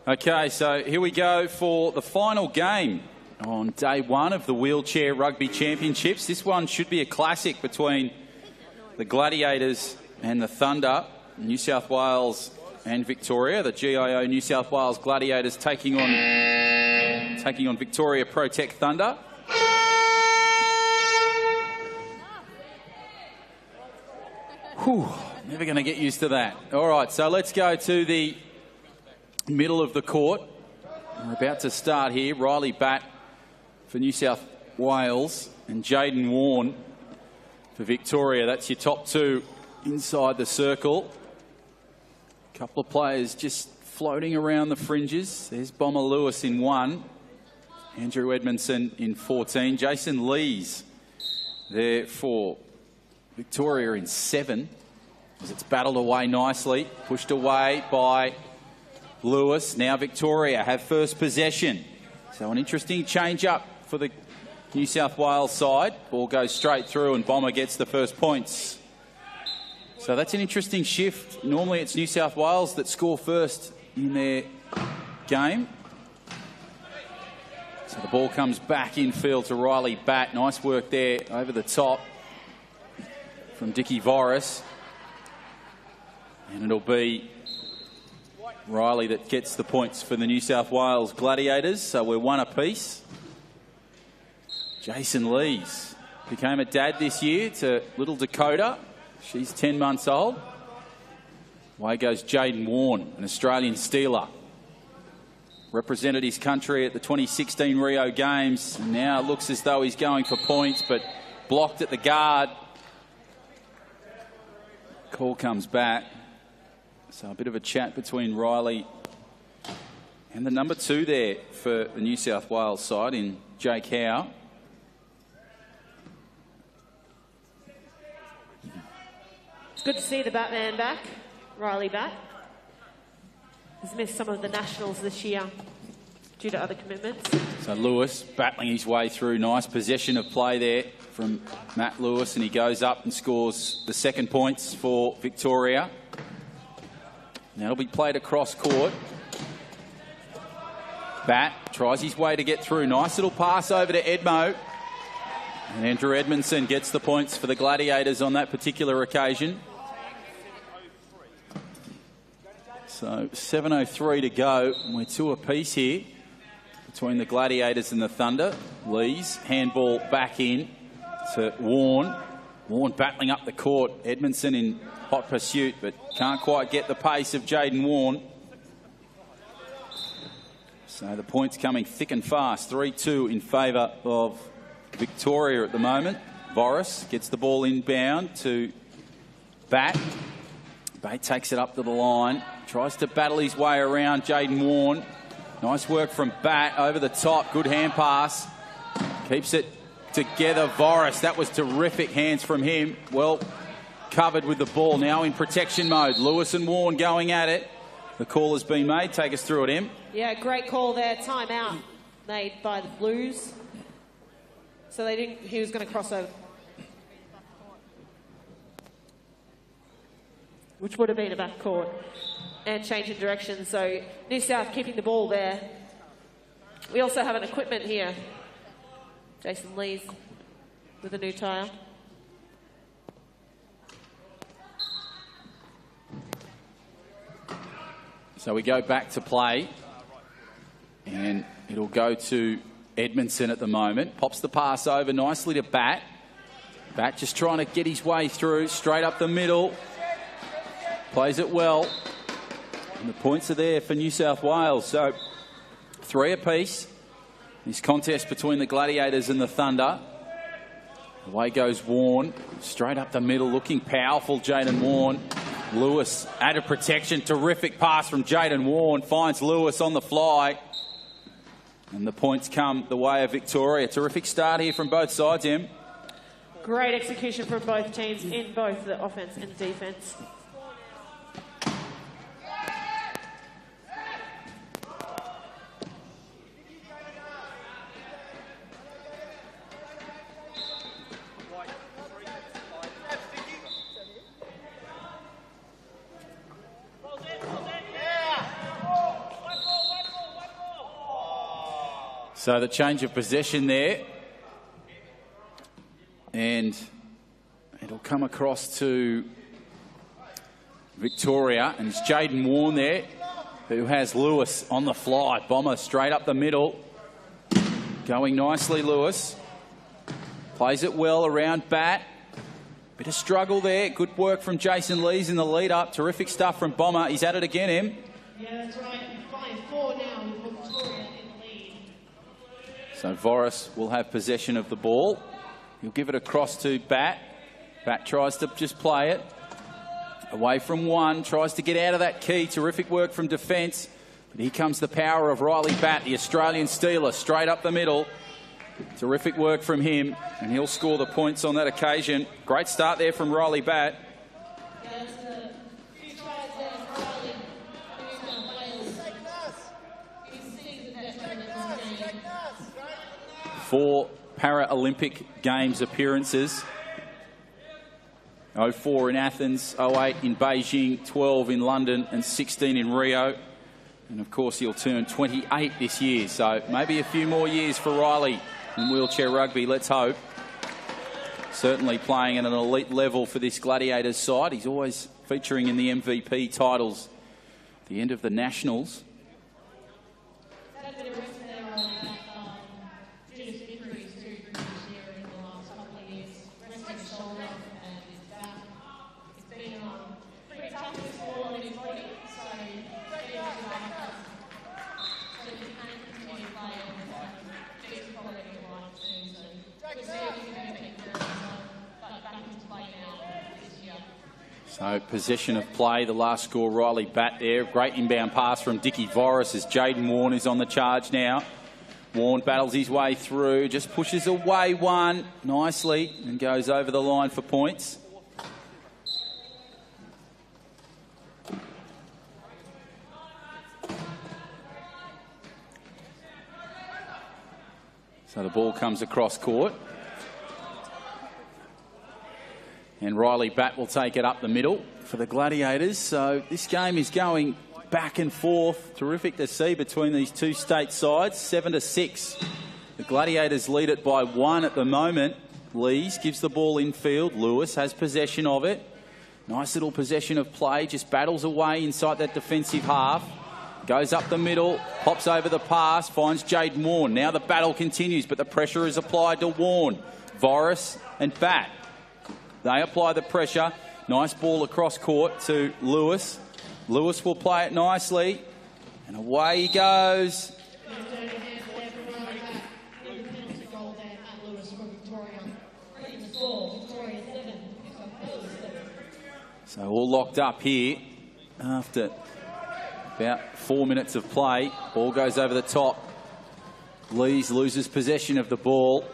Okay, so here we go for the final game on day one of the Wheelchair Rugby Championships. This one should be a classic between the Gladiators and the Thunder, New South Wales and Victoria. The GIO New South Wales Gladiators taking on Victoria Protect Thunder. Whew, never going to get used to that. All right, so let's go to the middle of the court. We're about to start here. Riley Batt for New South Wales and Jaden Warne for Victoria. That's your top two inside the circle. A couple of players just floating around the fringes. There's Bomber Lewis in 1. Andrew Edmondson in 14. Jason Lees there for Victoria in 7. As it's battled away nicely. Pushed away by Lewis. Now Victoria have first possession. So an interesting change-up for the New South Wales side. Ball goes straight through and Bomber gets the first points. So that's an interesting shift. Normally it's New South Wales that score first in their game. So the ball comes back infield to Riley Batt. Nice work there over the top from Dickie Voris. And it'll be Riley that gets the points for the New South Wales Gladiators. So we're one apiece. Jason Lees became a dad this year to little Dakota. She's 10 months old. Away goes Jaden Warne, an Australian stealer. Represented his country at the 2016 Rio Games. And now it looks as though he's going for points, but blocked at the guard. Call comes back. So a bit of a chat between Riley and the number 2 there for the New South Wales side in Jake Howe. It's good to see the Batman back, Riley Batt. He's missed some of the nationals this year due to other commitments. So Lewis battling his way through. Nice possession of play there from Matt Lewis, and he goes up and scores the second points for Victoria. Now it'll be played across court. Batt tries his way to get through. Nice little pass over to Edmo. And Andrew Edmondson gets the points for the Gladiators on that particular occasion. So 7:03 to go. We're 2 apiece here between the Gladiators and the Thunder. Lees, handball back in to Warne. Warne battling up the court. Edmondson in hot pursuit, but can't quite get the pace of Jaden Warne. So the points coming thick and fast. 3-2 in favour of Victoria at the moment. Voris gets the ball inbound to Batt. Batt takes it up to the line. Tries to battle his way around Jaden Warne. Nice work from Batt over the top. Good hand pass. Keeps it together. Voris, that was terrific hands from him. Well covered with the ball. Now in protection mode. Lewis and Warne going at it. The call has been made. Take us through it, Em. Yeah, great call there. Timeout made by the Blues. So they didn't. He was going to cross over, which would have been a back court, and change in direction. So New South keeping the ball there. We also have an equipment here. Jason Lees with a new tyre. So we go back to play, and it'll go to Edmondson at the moment. Pops the pass over nicely to Batt. Batt just trying to get his way through, straight up the middle. Plays it well. And the points are there for New South Wales. So 3 apiece. This contest between the Gladiators and the Thunder. Away goes Warne. Straight up the middle, looking powerful, Jaden Warne. Lewis out of protection. Terrific pass from Jaden Warne. Finds Lewis on the fly. And the points come the way of Victoria. Terrific start here from both sides, Em. Great execution from both teams in both the offence and defence. So the change of possession there. And it'll come across to Victoria. And it's Jaden Warne there, who has Lewis on the fly. Bomber straight up the middle. Going nicely, Lewis. Plays it well around bat. Bit of struggle there. Good work from Jason Lees in the lead up. Terrific stuff from Bomber. He's at it again, Em. Yeah, that's right. 5-4 now with Victoria in the lead. So Voris will have possession of the ball. He'll give it across to Bat. Bat tries to just play it. Away from one. Tries to get out of that key. Terrific work from defence. But here comes the power of Riley Bat, the Australian Steeler, straight up the middle. Terrific work from him, and he'll score the points on that occasion. Great start there from Riley Bat. Four Paralympic Games appearances. 04 in Athens, 08 in Beijing, 12 in London and 16 in Rio. And of course he'll turn 28 this year, so maybe a few more years for Riley in wheelchair rugby, let's hope. Certainly playing at an elite level for this Gladiators side. He's always featuring in the MVP titles at the end of the Nationals. So possession of play, the last score, Riley Bat there. Great inbound pass from Dickie Voris as Jaden Warne is on the charge now. Warne battles his way through, just pushes away one nicely and goes over the line for points. So the ball comes across court. And Riley Bat will take it up the middle for the Gladiators. So this game is going back and forth. Terrific to see between these two state sides. 7-6. The Gladiators lead it by 1 at the moment. Lees gives the ball infield. Lewis has possession of it. Nice little possession of play. Just battles away inside that defensive half. Goes up the middle. Pops over the pass. Finds Jaden Warne. Now the battle continues, but the pressure is applied to Warne. Voris and Bat. They apply the pressure. Nice ball across court to Lewis. Lewis will play it nicely. And away he goes. So all locked up here after about 4 minutes of play. Ball goes over the top. Lees loses possession of the ball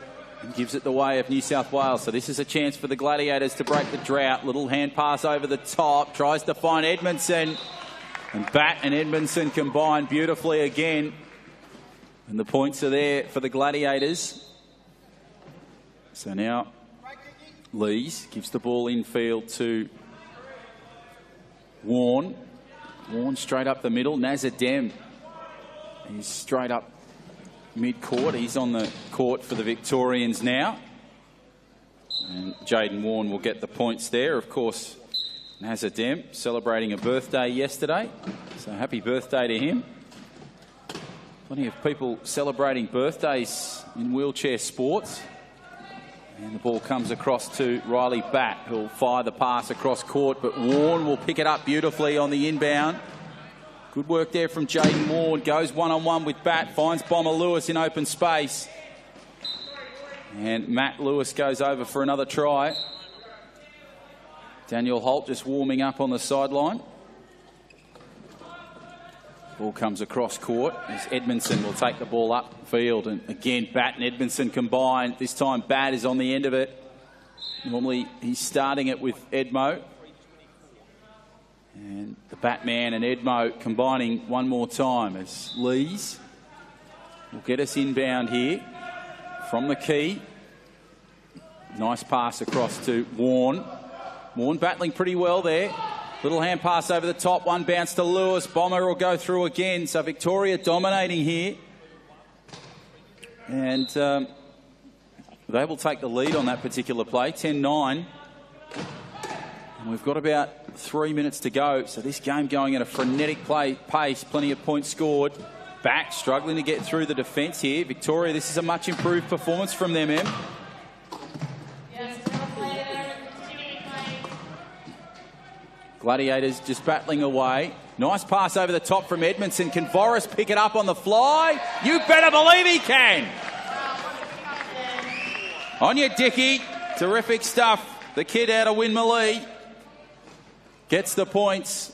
and gives it the way of New South Wales. So this is a chance for the Gladiators to break the drought. Little hand pass over the top. Tries to find Edmondson. And Bat and Edmondson combine beautifully again. And the points are there for the Gladiators. So now Lees gives the ball infield to Warne. Warne straight up the middle. Nazadem is straight up mid-court. He's on the court for the Victorians now. And Jaden Warne will get the points there. Of course, Nazadem celebrating a birthday yesterday. So happy birthday to him. Plenty of people celebrating birthdays in wheelchair sports. And the ball comes across to Riley Bat, who'll fire the pass across court, but Warne will pick it up beautifully on the inbound. Good work there from Jaden Warne. Goes one-on-one with Bat. Finds Bomber Lewis in open space. And Matt Lewis goes over for another try. Daniel Holt just warming up on the sideline. Ball comes across court as Edmondson will take the ball upfield. And again, Bat and Edmondson combined. This time Bat is on the end of it. Normally he's starting it with Edmo. And the Batman and Edmo combining one more time as Lees will get us inbound here from the key. Nice pass across to Warne. Warne battling pretty well there. Little hand pass over the top. One bounce to Lewis. Bomber will go through again. So Victoria dominating here. And they will take the lead on that particular play, 10-9. And we've got about 3 minutes to go. So this game going at a frenetic pace, plenty of points scored. Back, struggling to get through the defence here. Victoria, this is a much improved performance from them, Em. Gladiators just battling away. Nice pass over the top from Edmondson. Can Voris pick it up on the fly? You better believe he can. On your Dicky. Terrific stuff. The kid out of Winmalee gets the points.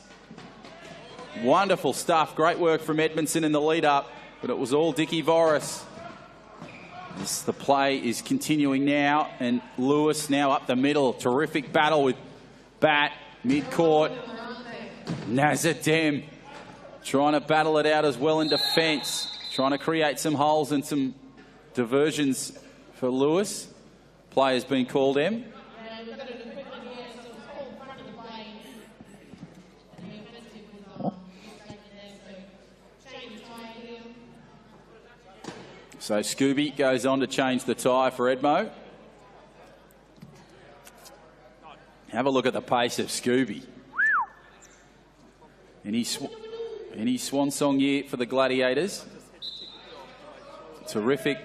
Wonderful stuff. Great work from Edmondson in the lead-up, but it was all Dicky Voris. The play is continuing now, and Lewis now up the middle. Terrific battle with Bat. Mid-court, Nazadem trying to battle it out as well in defence, trying to create some holes and some diversions for Lewis. Play has been called, Em. So Scooby goes on to change the tyre for Edmo. Have a look at the pace of Scooby. Any swan song year for the Gladiators. Terrific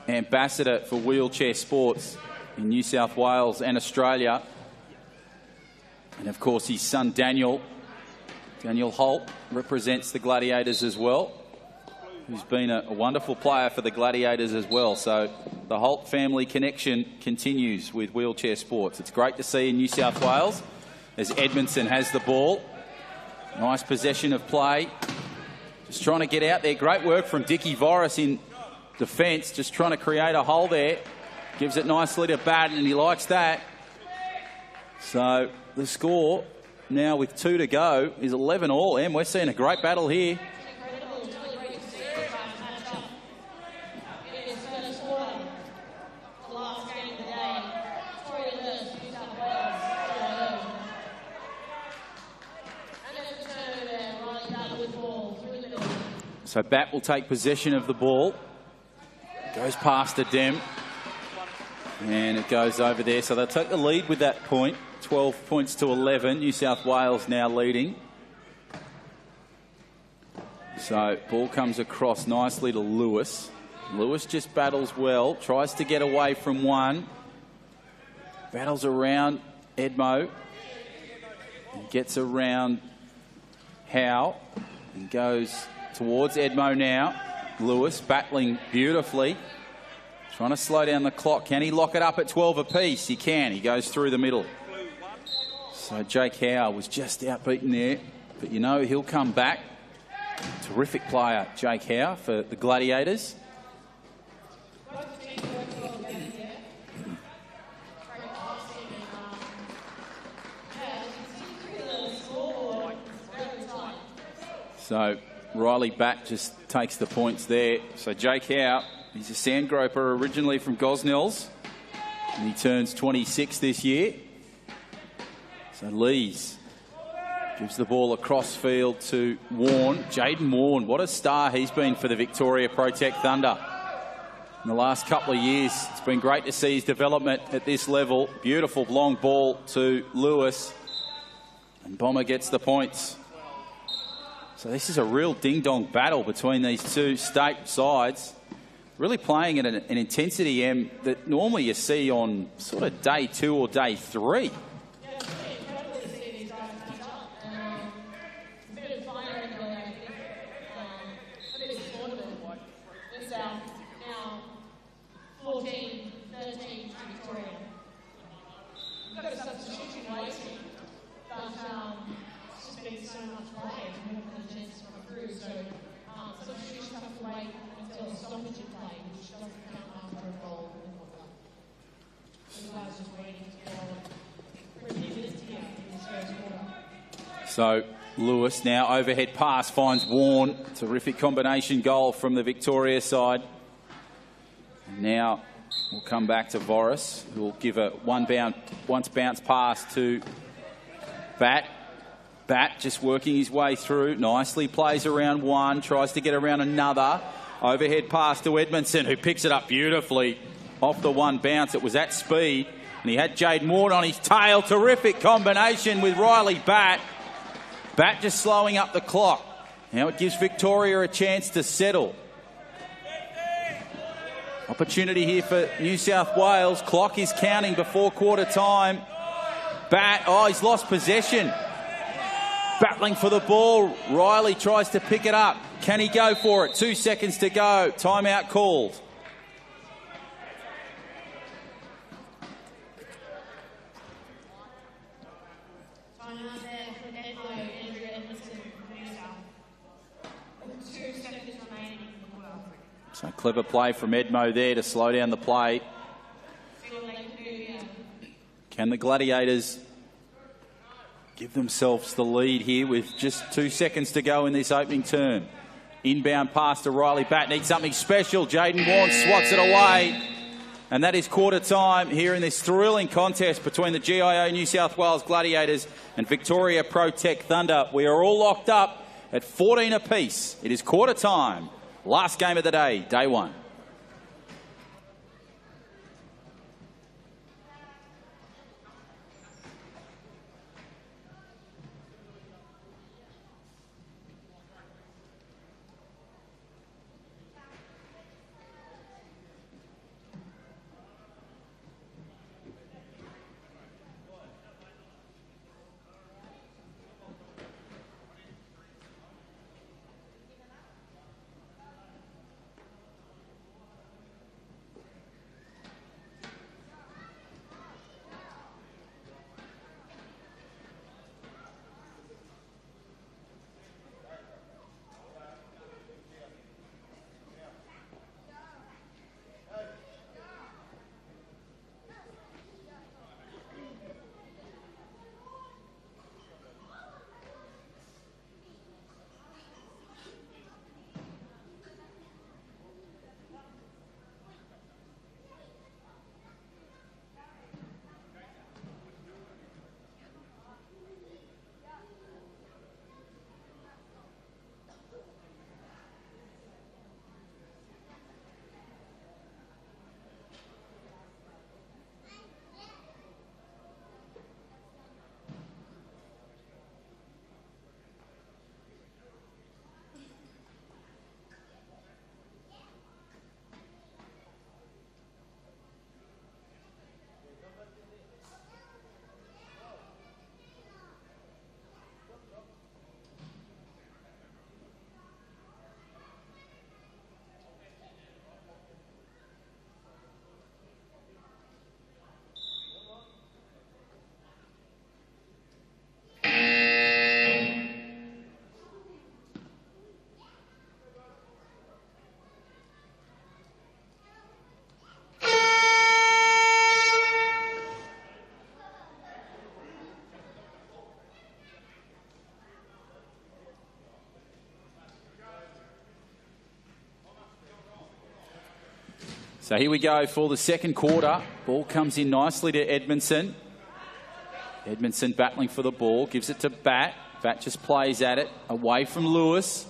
ambassador for wheelchair sports in New South Wales and Australia. And of course his son Daniel Holt represents the Gladiators as well, who's been a wonderful player for the Gladiators as well. So the Holt family connection continues with wheelchair sports. It's great to see in New South Wales as Edmondson has the ball. Nice possession of play. Just trying to get out there. Great work from Dicky Voris in defence. Just trying to create a hole there. Gives it nicely to Bat, and he likes that. So the score now with 2 to go is 11-all. Em, we're seeing a great battle here. So Bat will take possession of the ball. Goes past Adem. And it goes over there. So they'll take the lead with that point. 12 points to 11. New South Wales now leading. So ball comes across nicely to Lewis. Lewis just battles well. Tries to get away from one. Battles around Edmo. And gets around Howe. And goes towards Edmo now. Lewis battling beautifully. Trying to slow down the clock. Can he lock it up at 12 apiece? He can. He goes through the middle. So Jake Howe was just outbeaten there. But you know, he'll come back. Terrific player, Jake Howe, for the Gladiators. So Riley Bat just takes the points there. So Jake Howe, he's a Sandgroper originally from Gosnells. And he turns 26 this year. So Lees gives the ball across field to Warren. Jaden Warren, what a star he's been for the Victoria Protect Thunder. In the last couple of years, it's been great to see his development at this level. Beautiful long ball to Lewis. And Bomber gets the points. So this is a real ding-dong battle between these two state sides. Really playing at an intensity, Em, that normally you see on sort of day 2 or day 3. So Lewis now overhead pass finds Warren. Terrific combination goal from the Victoria side. Now we'll come back to Voris, who will give a once bounce pass to Bat. Bat just working his way through. Nicely plays around one, tries to get around another. Overhead pass to Edmondson, who picks it up beautifully off the one bounce. It was at speed, and he had Jaden Ward on his tail. Terrific combination with Riley Batt. Batt just slowing up the clock. Now it gives Victoria a chance to settle. Opportunity here for New South Wales. Clock is counting before quarter time. Batt, oh, he's lost possession. Battling for the ball. Riley tries to pick it up. Can he go for it? 2 seconds to go. Timeout called. So clever play from Edmo there to slow down the play. Can the Gladiators give themselves the lead here with just 2 seconds to go in this opening term? Inbound pass to Riley Batt. Needs something special. Jaden Warren swats it away. And that is quarter time here in this thrilling contest between the GIO New South Wales Gladiators and Victoria Pro Tech Thunder. We are all locked up at 14 apiece. It is quarter time. Last game of the day, day one. So here we go for the second quarter. Ball comes in nicely to Edmondson. Edmondson battling for the ball, gives it to Batt. Batt just plays at it, away from Lewis.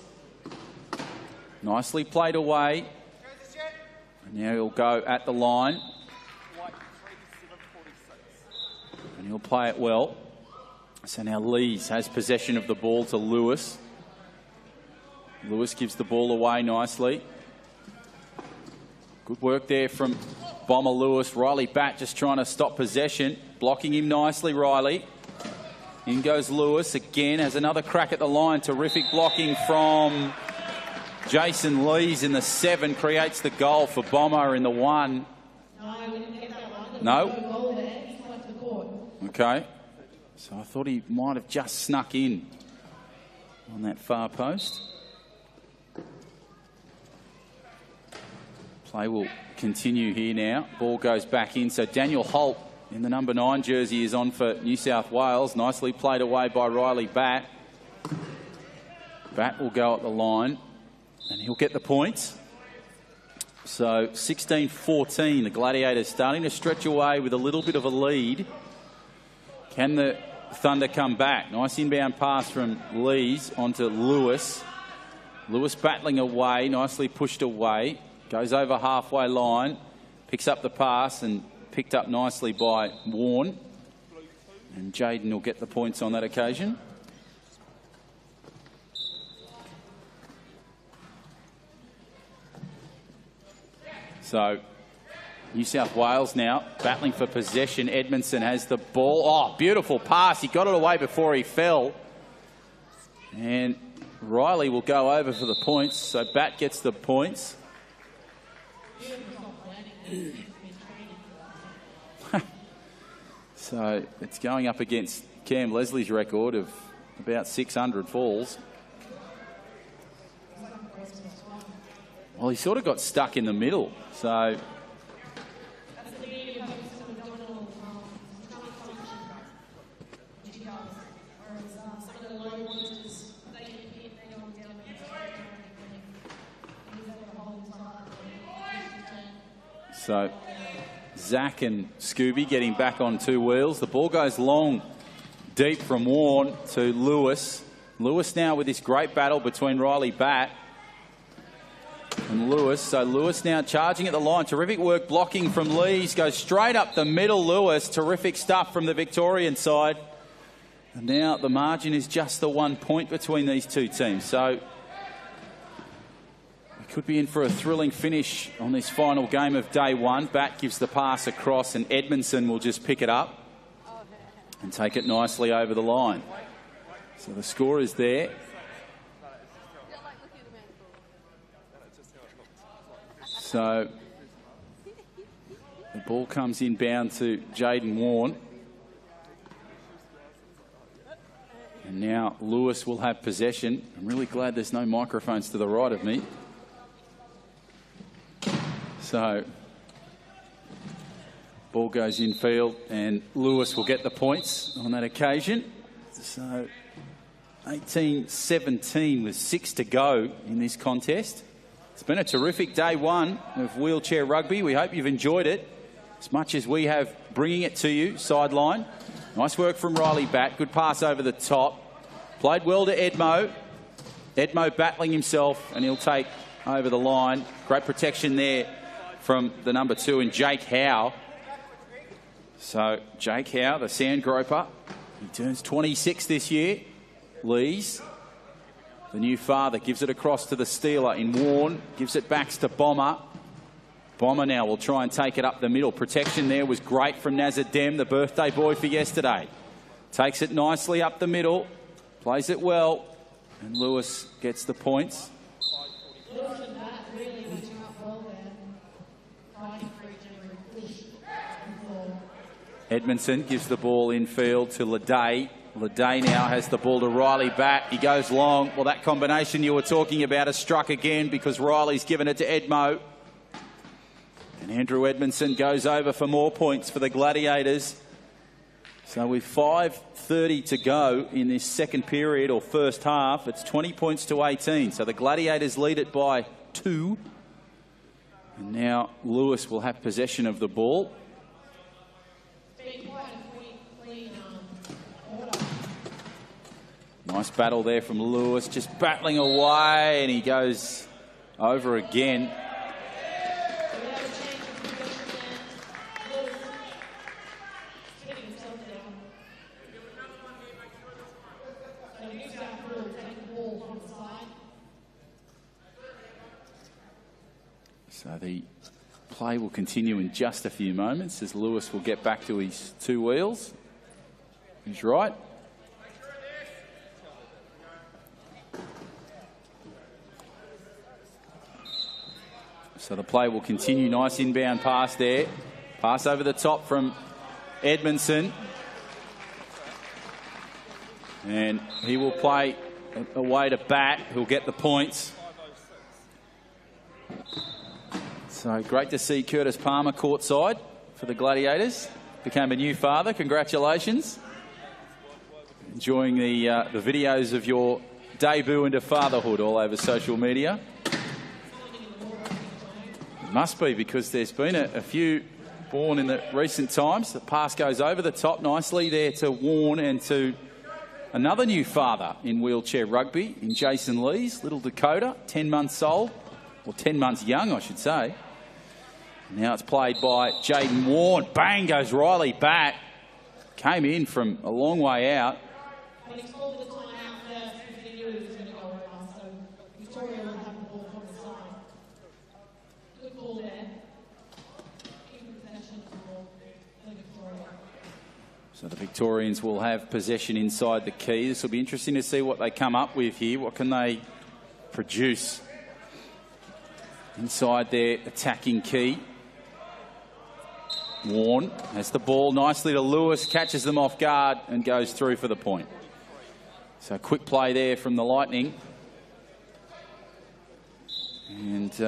Nicely played away. And now he'll go at the line. And he'll play it well. So now Lees has possession of the ball to Lewis. Lewis gives the ball away nicely. Good work there from Bomber Lewis. Riley Batt just trying to stop possession. Blocking him nicely, Riley. In goes Lewis again. Has another crack at the line. Terrific blocking from Jason Lees in the 7. Creates the goal for Bomber in the 1. No? Okay. So I thought he might have just snuck in on that far post. Play will continue here now. Ball goes back in. So Daniel Holt in the number 9 jersey is on for New South Wales. Nicely played away by Riley Batt. Batt will go at the line and he'll get the points. So 16-14. The Gladiators starting to stretch away with a little bit of a lead. Can the Thunder come back? Nice inbound pass from Lees onto Lewis. Lewis battling away, nicely pushed away. Goes over halfway line, picks up the pass and picked up nicely by Warren. And Jaden will get the points on that occasion. So New South Wales now battling for possession. Edmondson has the ball. Oh, beautiful pass. He got it away before he fell. And Riley will go over for the points. So Bat gets the points. So it's going up against Cam Leslie's record of about 600 falls. Well, he sort of got stuck in the middle. So Zach and Scooby getting back on two wheels. The ball goes long, deep from Warren to Lewis. Lewis now with this great battle between Riley Bat and Lewis. So Lewis now charging at the line. Terrific work blocking from Lees. Goes straight up the middle, Lewis. Terrific stuff from the Victorian side. And now the margin is just the 1 point between these two teams. So could be in for a thrilling finish on this final game of day one. Bat gives the pass across and Edmondson will just pick it up and take it nicely over the line. So the score is there. So the ball comes inbound to Jaden Warren. And now Lewis will have possession. I'm really glad there's no microphones to the right of me. So, ball goes infield and Lewis will get the points on that occasion. So, 18-17 with 6 to go in this contest. It's been a terrific day one of wheelchair rugby. We hope you've enjoyed it as much as we have bringing it to you sideline. Nice work from Riley Bat. Good pass over the top. Played well to Edmo. Edmo battling himself and he'll take over the line. Great protection there from the number 2 and Jake Howe. So Jake Howe, the sand groper, he turns 26 this year. Lees, the new father, gives it across to the stealer in Warren, gives it back to Bomber. Bomber now will try and take it up the middle. Protection there was great from Nazar Dem, the birthday boy for yesterday. Takes it nicely up the middle, plays it well, and Lewis gets the points. Edmondson gives the ball infield to Leday. Leday now has the ball to Riley Bat. He goes long. Well, that combination you were talking about has struck again because Riley's given it to Edmo. And Andrew Edmondson goes over for more points for the Gladiators. So with 5:30 to go in this second period or first half, it's 20 points to 18. So the Gladiators lead it by 2. And now Lewis will have possession of the ball. Nice battle there from Lewis, just battling away, and he goes over again. So the play will continue in just a few moments as Lewis will get back to his two wheels. He's right. So the play will continue. Nice inbound pass there. Pass over the top from Edmondson. And he will play away to Bat, who'll get the points. So great to see Curtis Palmer courtside for the Gladiators. Became a new father. Congratulations. Enjoying the videos of your debut into fatherhood all over social media. It must be because there's been a few born in the recent times. The pass goes over the top nicely there to Warren and to another new father in wheelchair rugby, in Jason Lees, little Dakota, 10 months old, or 10 months young, I should say. Now it's played by Jaden Warne. Bang goes Riley Batt. Came in from a long way out. So the Victorians will have possession inside the key. This will be interesting to see what they come up with here. What can they produce inside their attacking key? Warne has the ball nicely to Lewis, catches them off guard and goes through for the point. So quick play there from the Lightning. And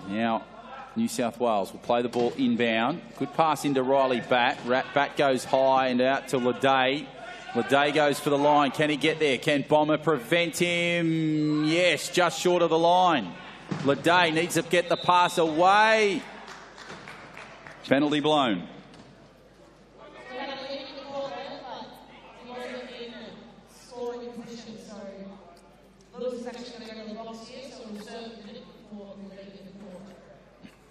now New South Wales will play the ball inbound. Good pass into Riley Batt. Batt goes high and out to Leday. Leday goes for the line. Can he get there? Can Bomber prevent him? Yes, just short of the line. Leday needs to get the pass away. Penalty blown.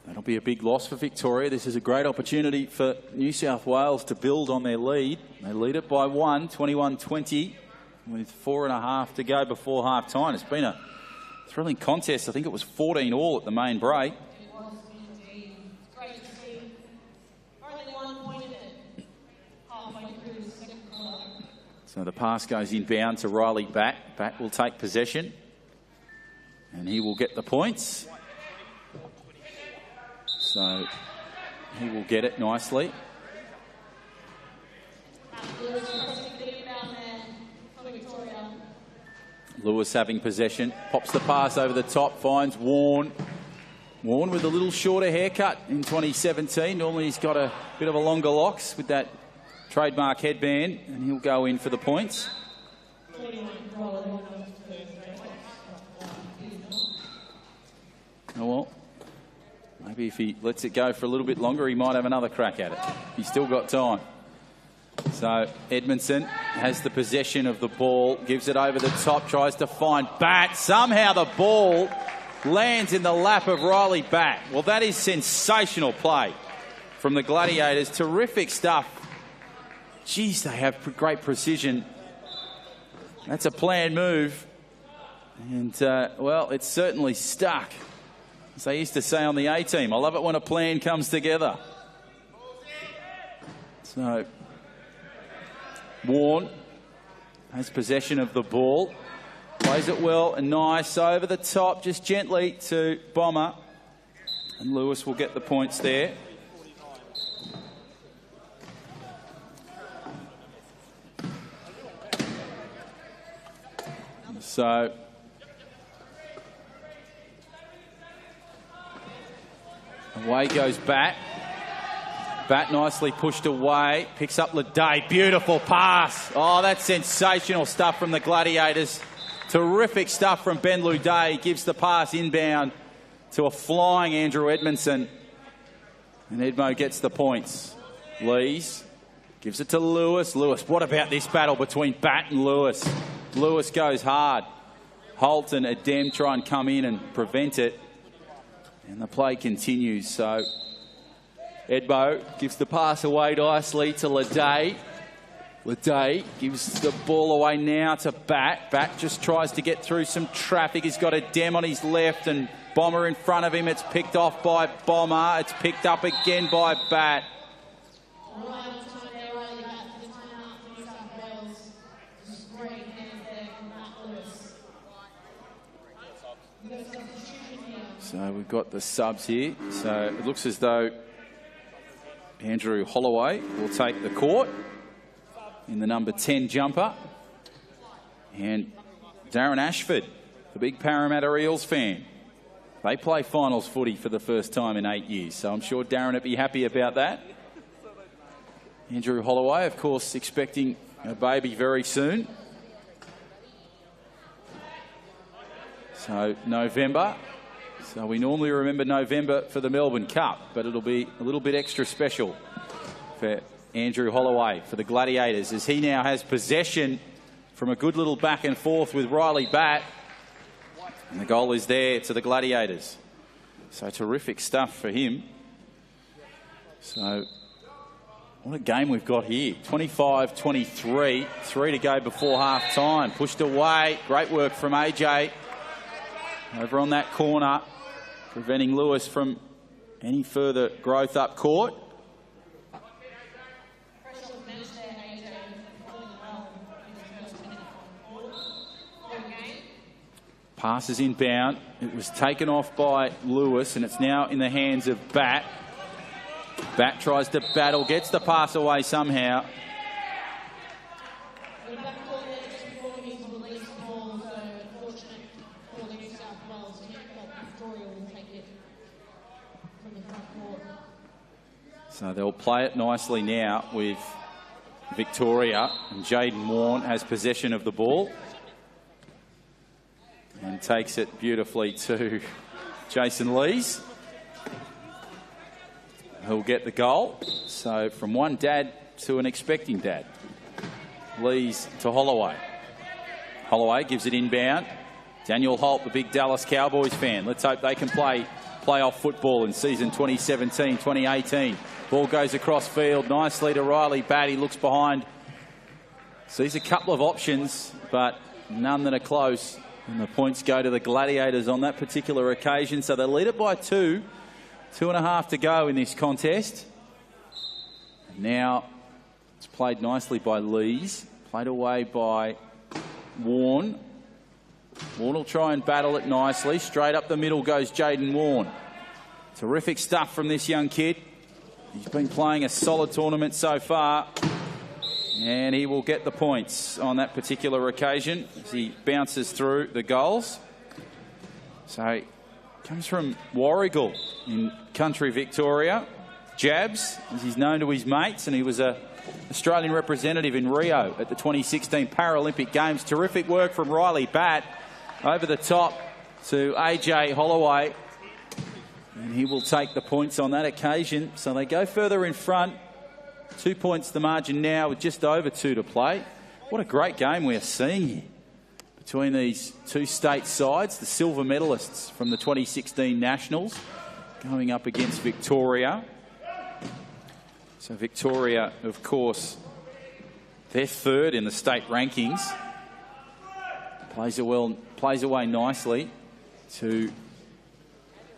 That'll be a big loss for Victoria. This is a great opportunity for New South Wales to build on their lead. They lead it by 1, 21-20, with 4.5 to go before half-time. It's been a thrilling contest. I think it was 14 all at the main break. So the pass goes inbound to Riley Batt. Batt will take possession and he will get the points. So he will get it nicely. Lewis having possession, pops the pass over the top, finds Warne. Warne with a little shorter haircut in 2017. Normally he's got a bit of a longer locks with that trademark headband, and he'll go in for the points. Oh well, maybe if he lets it go for a little bit longer, he might have another crack at it. He's still got time. So Edmondson has the possession of the ball, gives it over the top, tries to find Batt. Somehow the ball lands in the lap of Riley Batt. Well, that is sensational play from the Gladiators. Terrific stuff. Geez, they have great precision. That's a planned move. And, well, it's certainly stuck. As they used to say on the A-team, I love it when a plan comes together. So Warne has possession of the ball. Plays it well and nice over the top, just gently to Bomber. And Lewis will get the points there. So away goes Batt. Batt nicely pushed away. Picks up Leday. Beautiful pass. Oh, that's sensational stuff from the Gladiators. Terrific stuff from Ben Leday. Gives the pass inbound to a flying Andrew Edmondson. And Edmo gets the points. Lees gives it to Lewis. Lewis, what about this battle between Batt and Lewis? Lewis goes hard. Holt and Adem try and come in and prevent it. And the play continues. So Edmo gives the pass away nicely to Leday. Leday gives the ball away now to Batt. Batt just tries to get through some traffic. He's got Adem on his left and Bomber in front of him. It's picked off by Bomber. It's picked up again by Batt. So we've got the subs here. So it looks as though Andrew Holloway will take the court in the number 10 jumper. And Darren Ashford, the big Parramatta Eels fan. They play finals footy for the first time in 8 years. So I'm sure Darren would be happy about that. Andrew Holloway, of course, expecting a baby very soon. So November. So we normally remember November for the Melbourne Cup, but it'll be a little bit extra special for Andrew Holloway for the Gladiators, as he now has possession from a good little back and forth with Riley Batt. And the goal is there to the Gladiators. So terrific stuff for him. So what a game we've got here. 25-23, 3 to go before half time. Pushed away. Great work from AJ over on that corner, preventing Lewis from any further growth up court. Pass is inbound. It was taken off by Lewis, and it's now in the hands of Batt. Batt tries to battle, gets the pass away somehow. So they'll play it nicely now with Victoria, and Jaden Warne has possession of the ball and takes it beautifully to Jason Lees, who'll get the goal. So from one dad to an expecting dad. Lees to Holloway. Holloway gives it inbound. Daniel Holt, the big Dallas Cowboys fan. Let's hope they can play playoff football in season 2017-2018. Ball goes across field nicely to Riley Batt. He looks behind. Sees a couple of options, but none that are close. And the points go to the Gladiators on that particular occasion. So they lead it by 2. 2.5 to go in this contest. And now it's played nicely by Lees. Played away by Warne. Warne will try and battle it nicely. Straight up the middle goes Jaden Warne. Terrific stuff from this young kid. He's been playing a solid tournament so far. And he will get the points on that particular occasion as he bounces through the goals. So he comes from Warrigal in country Victoria. Jabs, as he's known to his mates, and he was an Australian representative in Rio at the 2016 Paralympic Games. Terrific work from Riley Batt over the top to AJ Holloway. And he will take the points on that occasion. So they go further in front. 2 points the margin now with just over 2 to play. What a great game we are seeing here between these two state sides. The silver medalists from the 2016 Nationals going up against Victoria. So Victoria, of course, they're third in the state rankings. Plays away nicely to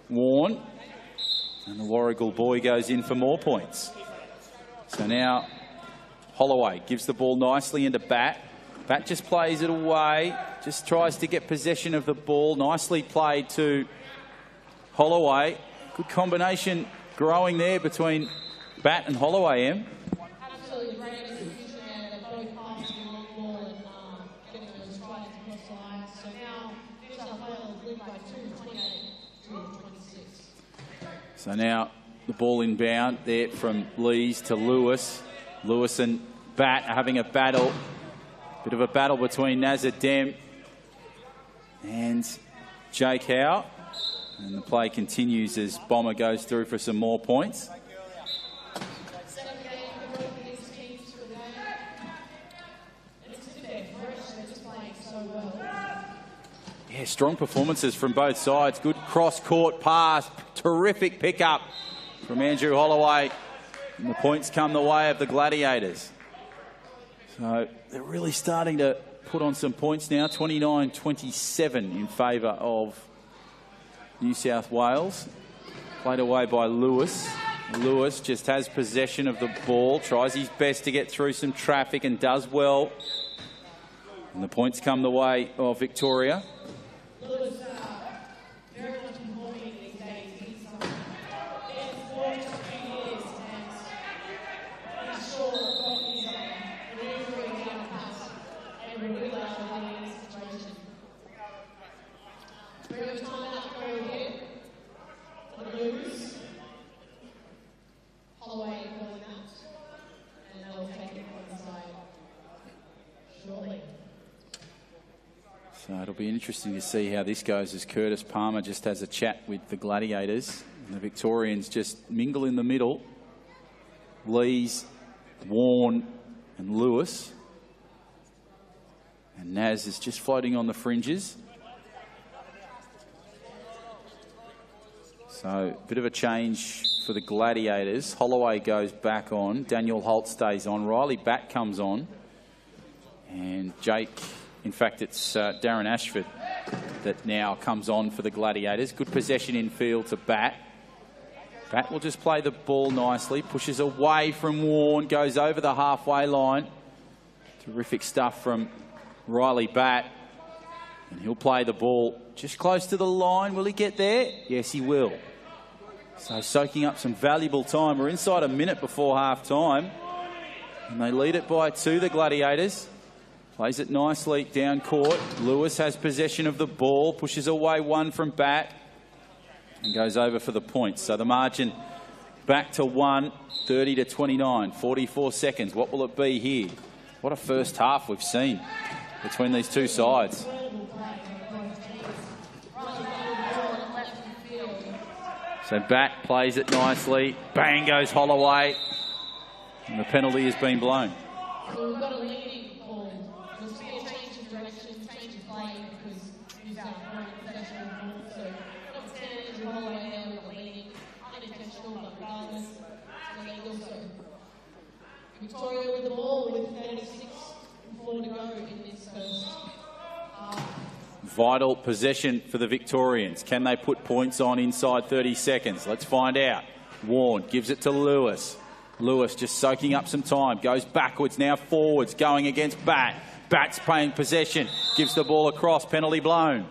Warne. And the Warrigal boy goes in for more points. So now Holloway gives the ball nicely into Batt. Batt just plays it away, just tries to get possession of the ball. Nicely played to Holloway. Good combination growing there between Batt and Holloway, Em. Absolutely great execution there. They're both passing the long ball and getting those tries across the line. So now New South Wales lead by 28-26. So now the ball inbound there from Lees to Lewis. Lewis and Batt are having a battle. Bit of a battle between Nazar Dem and Jake Howe. And the play continues as Bomber goes through for some more points. Yeah, strong performances from both sides. Good cross-court pass. Terrific pickup from Andrew Holloway. And the points come the way of the Gladiators. So they're really starting to put on some points now. 29-27 in favour of New South Wales. Played away by Lewis. Lewis just has possession of the ball. Tries his best to get through some traffic and does well. And the points come the way of Victoria. Lewis, very much performing these days. He's been for 2 years and he's sure got his maneuvering down pass and really in this situation. Very much time out for here. The Blues. Holloway calling that. And they'll take it from the side shortly. So it'll be interesting to see how this goes as Curtis Palmer just has a chat with the Gladiators. And the Victorians just mingle in the middle. Lees Warren and Lewis. And Naz is just floating on the fringes. So a bit of a change for the Gladiators. Holloway goes back on. Daniel Holt stays on. Riley Batt comes on. And Jake, in fact, it's Darren Ashford that now comes on for the Gladiators. Good possession in field to Batt. Batt will just play the ball nicely. Pushes away from Warren. Goes over the halfway line. Terrific stuff from Riley Batt. And he'll play the ball just close to the line. Will he get there? Yes, he will. So soaking up some valuable time. We're inside a minute before half time. And they lead it by 2, the Gladiators. Plays it nicely down court. Lewis has possession of the ball. Pushes away 1 from Batt. And goes over for the point. So the margin back to 1, 30 to 29. 44 seconds. What will it be here? What a first half we've seen between these two sides. So Batt plays it nicely. Bang goes Holloway. And the penalty has been blown. So we've got a leading ball. There's been a change in direction, change of play because New South Wales possession of the ball. So not standing as Holloway there with the leading. Unintentional, but regardless. So they also. Victoria with the ball with 36:4 to go in this first half. Vital possession for the Victorians. Can they put points on inside 30 seconds? Let's find out. Warren gives it to Lewis. Lewis just soaking up some time. Goes backwards, now forwards, going against Batt. Batt's paying possession. Gives the ball across. Penalty blown.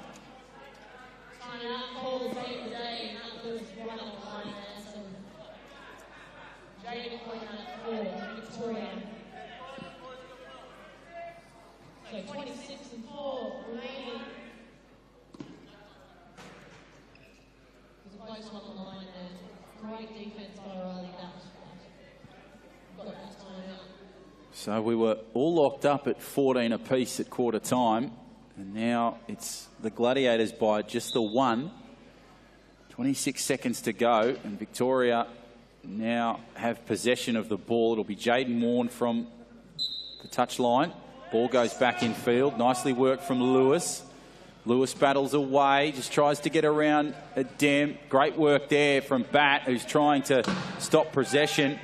So 26-4 remaining. There's a close one on the line there. Great defence by Riley Batt. Got that time out. So we were all locked up at 14 apiece at quarter time. And now it's the Gladiators by just the 1. 26 seconds to go. And Victoria now have possession of the ball. It'll be Jaden Warren from the touchline. Ball goes back in field. Nicely worked from Lewis. Lewis battles away, just tries to get around a Dem. Great work there from Batt, who's trying to stop possession.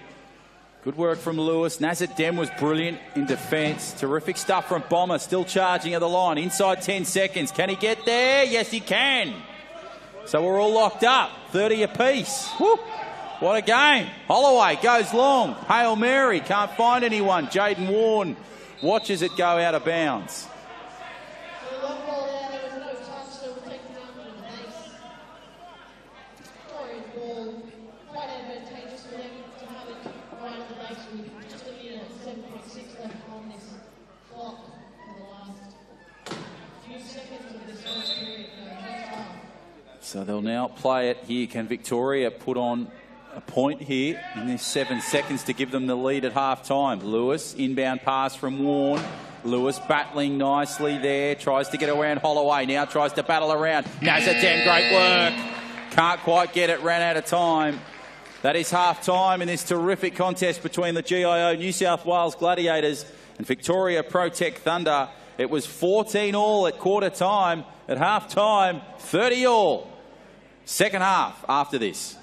Good work from Lewis. Nazir Dem was brilliant in defence. Terrific stuff from Bomber, still charging at the line. Inside 10 seconds. Can he get there? Yes, he can. So we're all locked up. 30 apiece. Woo! What a game. Holloway goes long. Hail Mary, can't find anyone. Jaden Warren watches it go out of bounds. So the long ball there was no touch, so we'll take it down to the base. Victoria's ball, quite advantageous for them to have it right on the base with just a minute, 7.6 left on this clock for the last few seconds of this first period, first half. So they'll now play it here. Can Victoria put on a point here in this 7 seconds to give them the lead at half-time? Lewis, inbound pass from Warren. Lewis battling nicely there. Tries to get around Holloway. Now tries to battle around. Nazir Dem, great work. Can't quite get it. Ran out of time. That is half-time in this terrific contest between the GIO New South Wales Gladiators and Victoria Protect Thunder. It was 14-all at quarter time. At half-time, 30-all. Second half after this.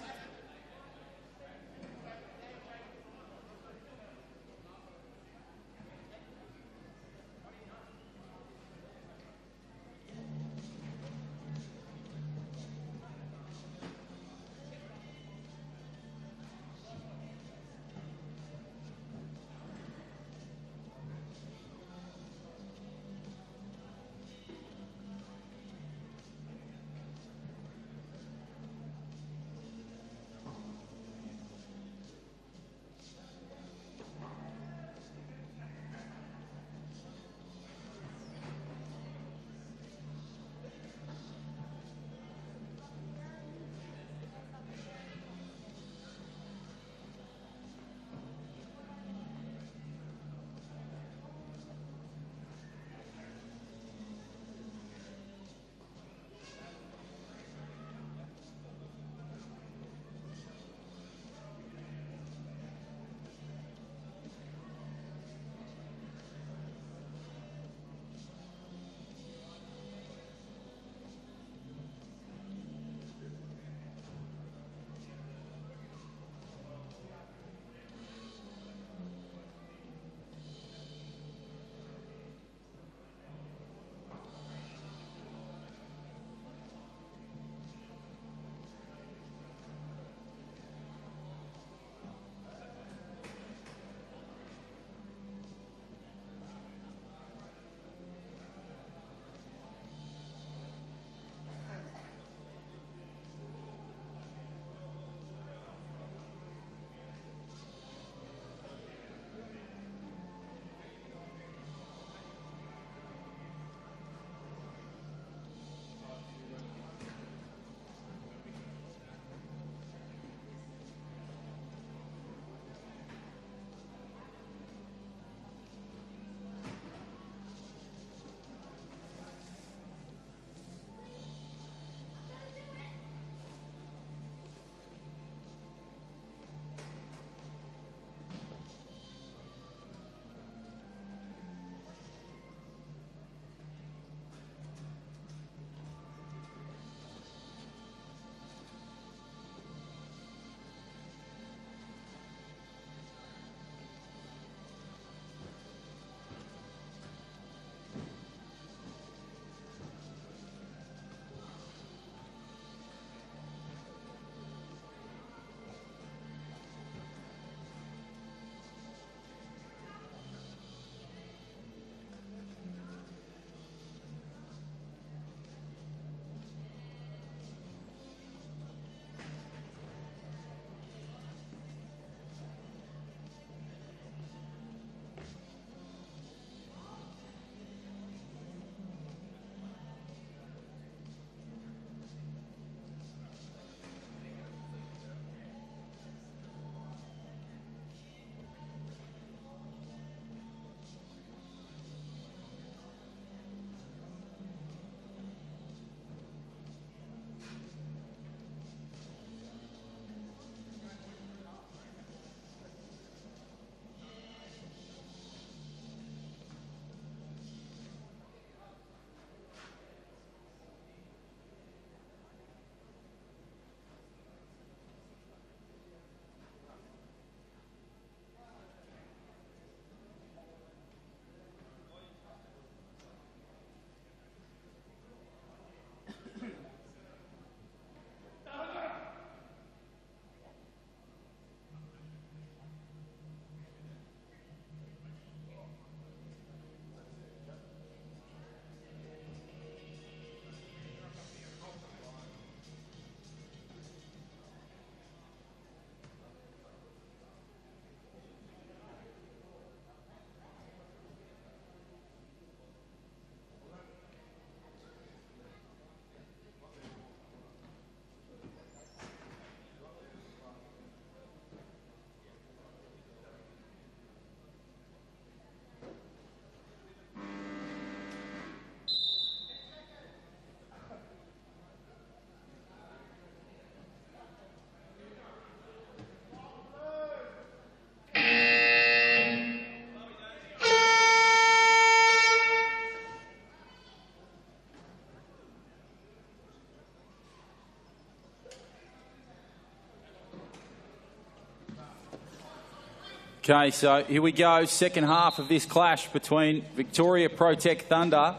Okay, so here we go. Second half of this clash between Victoria Protect Thunder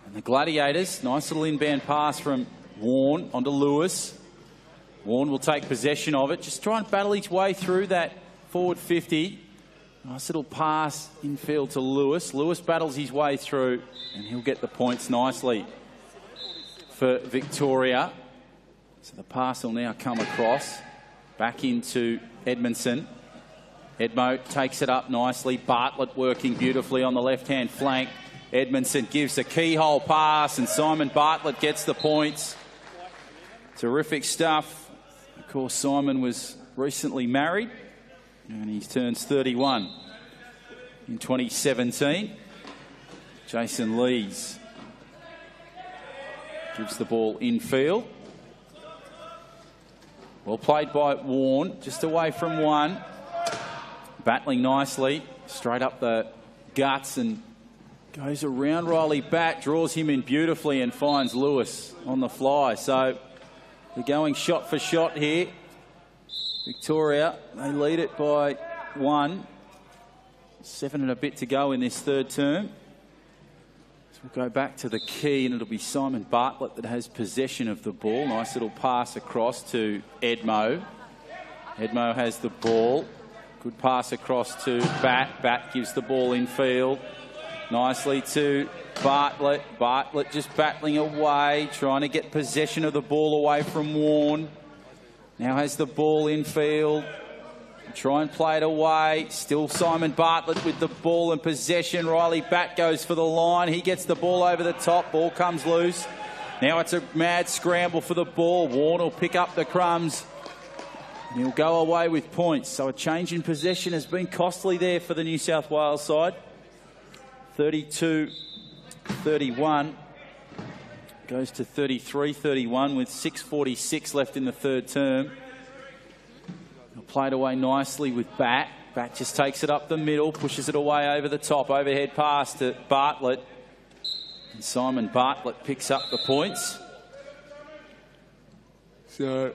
and the Gladiators. Nice little inbound pass from Warren onto Lewis. Warren will take possession of it. Just try and battle his way through that forward 50. Nice little pass infield to Lewis. Lewis battles his way through and he'll get the points nicely for Victoria. So the pass will now come across. Back into Edmondson. Edmo takes it up nicely. Bartlett working beautifully on the left-hand flank. Edmondson gives a keyhole pass and Simon Bartlett gets the points. Terrific stuff. Of course, Simon was recently married and he turns 31 in 2017. Jason Lees gives the ball infield. Well played by Warren, just away from one. Battling nicely, straight up the guts and goes around Riley Batt, draws him in beautifully and finds Lewis on the fly. So we're going shot for shot here. Victoria, they lead it by 1. 7 and a bit to go in this third term. So we'll go back to the key and it'll be Simon Bartlett that has possession of the ball. Nice little pass across to Edmo. Edmo has the ball. Good pass across to Batt. Batt gives the ball in field. Nicely to Bartlett. Bartlett just battling away, trying to get possession of the ball away from Warren. Now has the ball in field. Try and play it away. Still Simon Bartlett with the ball and possession. Riley Batt goes for the line. He gets the ball over the top. Ball comes loose. Now it's a mad scramble for the ball. Warren will pick up the crumbs. He'll go away with points. So a change in possession has been costly there for the New South Wales side. 32-31. Goes to 33-31 with 6:46 left in the third term. He'll play it away nicely with Batt. Batt just takes it up the middle, pushes it away over the top. Overhead pass to Bartlett. And Simon Bartlett picks up the points. So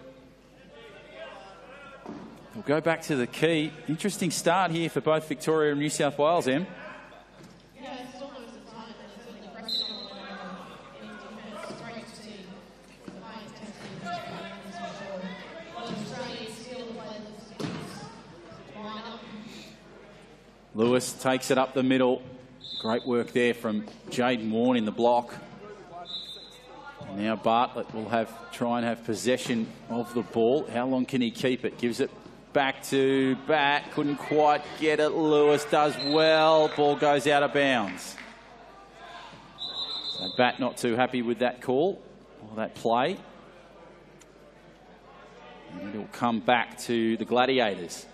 we'll go back to the key. Interesting start here for both Victoria and New South Wales, Em. Yeah, it's still most of the time, and it's certainly pressure on one another in defence. It's great to see the high intensity of this game, that's for sure. Well, Australia's skill play this line up. Lewis takes it up the middle. Great work there from Jaden Warren in the block. And now Bartlett will try and have possession of the ball. How long can he keep it? Gives it back to Batt. Couldn't quite get it. Lewis does well. Ball goes out of bounds. So Batt not too happy with that call or that play. And it'll come back to the Gladiators.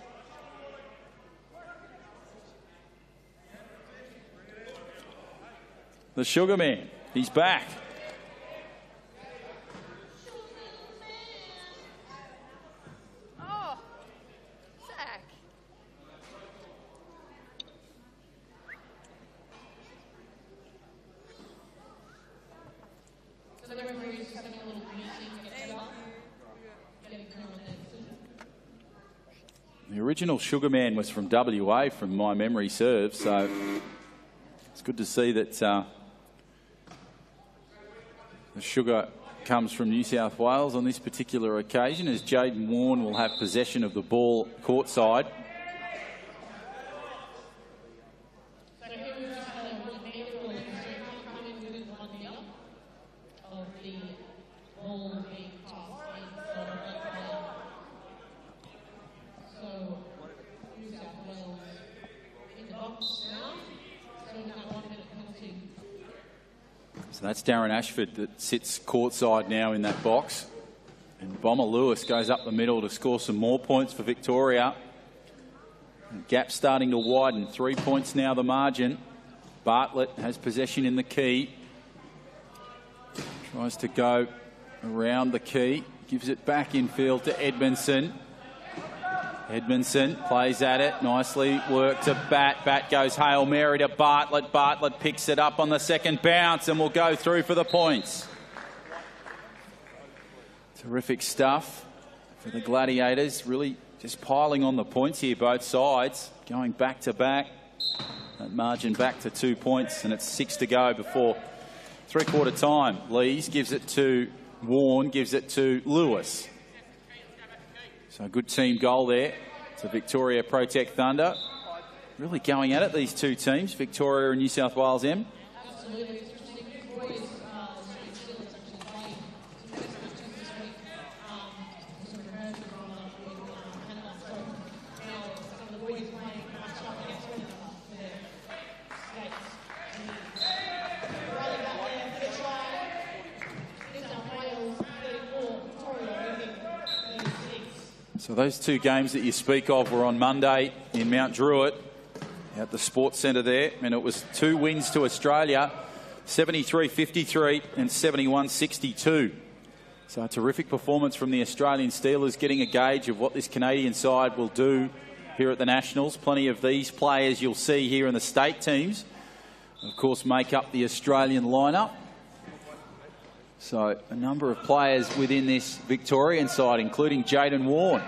The Sugar Man, he's back. Oh, Zach. So the referee is having a little meeting to get set up. Getting through on their decision. The original Sugar Man was from WA, from my memory serves, so it's good to see that the Sugar comes from New South Wales on this particular occasion, as Jaden Warren will have possession of the ball courtside. So here we've just had a 1 metre rule, so you can't come in within 1 metre of the ball being passed in from one player. So New South Wales in the box now, so we've got 1 minute penalty. So that's Darren Ashford that sits courtside now in that box. And Bomber Lewis goes up the middle to score some more points for Victoria. The gap starting to widen. 3 points now the margin. Bartlett has possession in the key. Tries to go around the key. Gives it back in field to Edmondson. Edmondson plays at it. Nicely worked to Batt. Batt goes Hail Mary to Bartlett. Bartlett picks it up on the second bounce and will go through for the points. Terrific stuff for the Gladiators. Really just piling on the points here, both sides, going back to back. That margin back to 2 points, and it's 6 to go before three-quarter time. Lees gives it to Warren, gives it to Lewis. So a good team goal there to Victoria Protect Thunder. Really going at it, these two teams, Victoria and New South Wales M. Absolutely. So those two games that you speak of were on Monday in Mount Druitt at the Sports Centre there, and it was 2 wins to Australia, 73-53 and 71-62. So a terrific performance from the Australian Steelers, getting a gauge of what this Canadian side will do here at the Nationals. Plenty of these players you'll see here in the state teams, of course, make up the Australian lineup. So a number of players within this Victorian side, including Jaden Warren,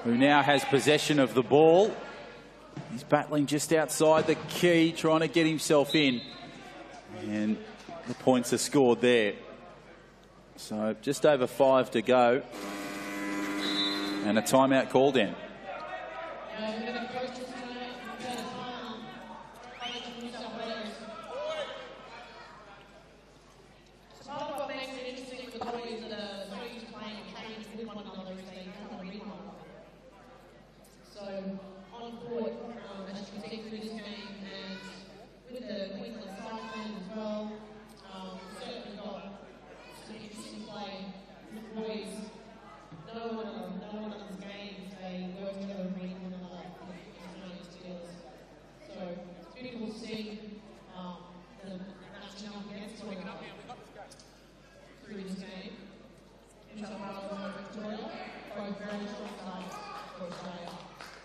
who now has possession of the ball. He's battling just outside the key, trying to get himself in. And the points are scored there. So just over 5 to go. And a timeout called in.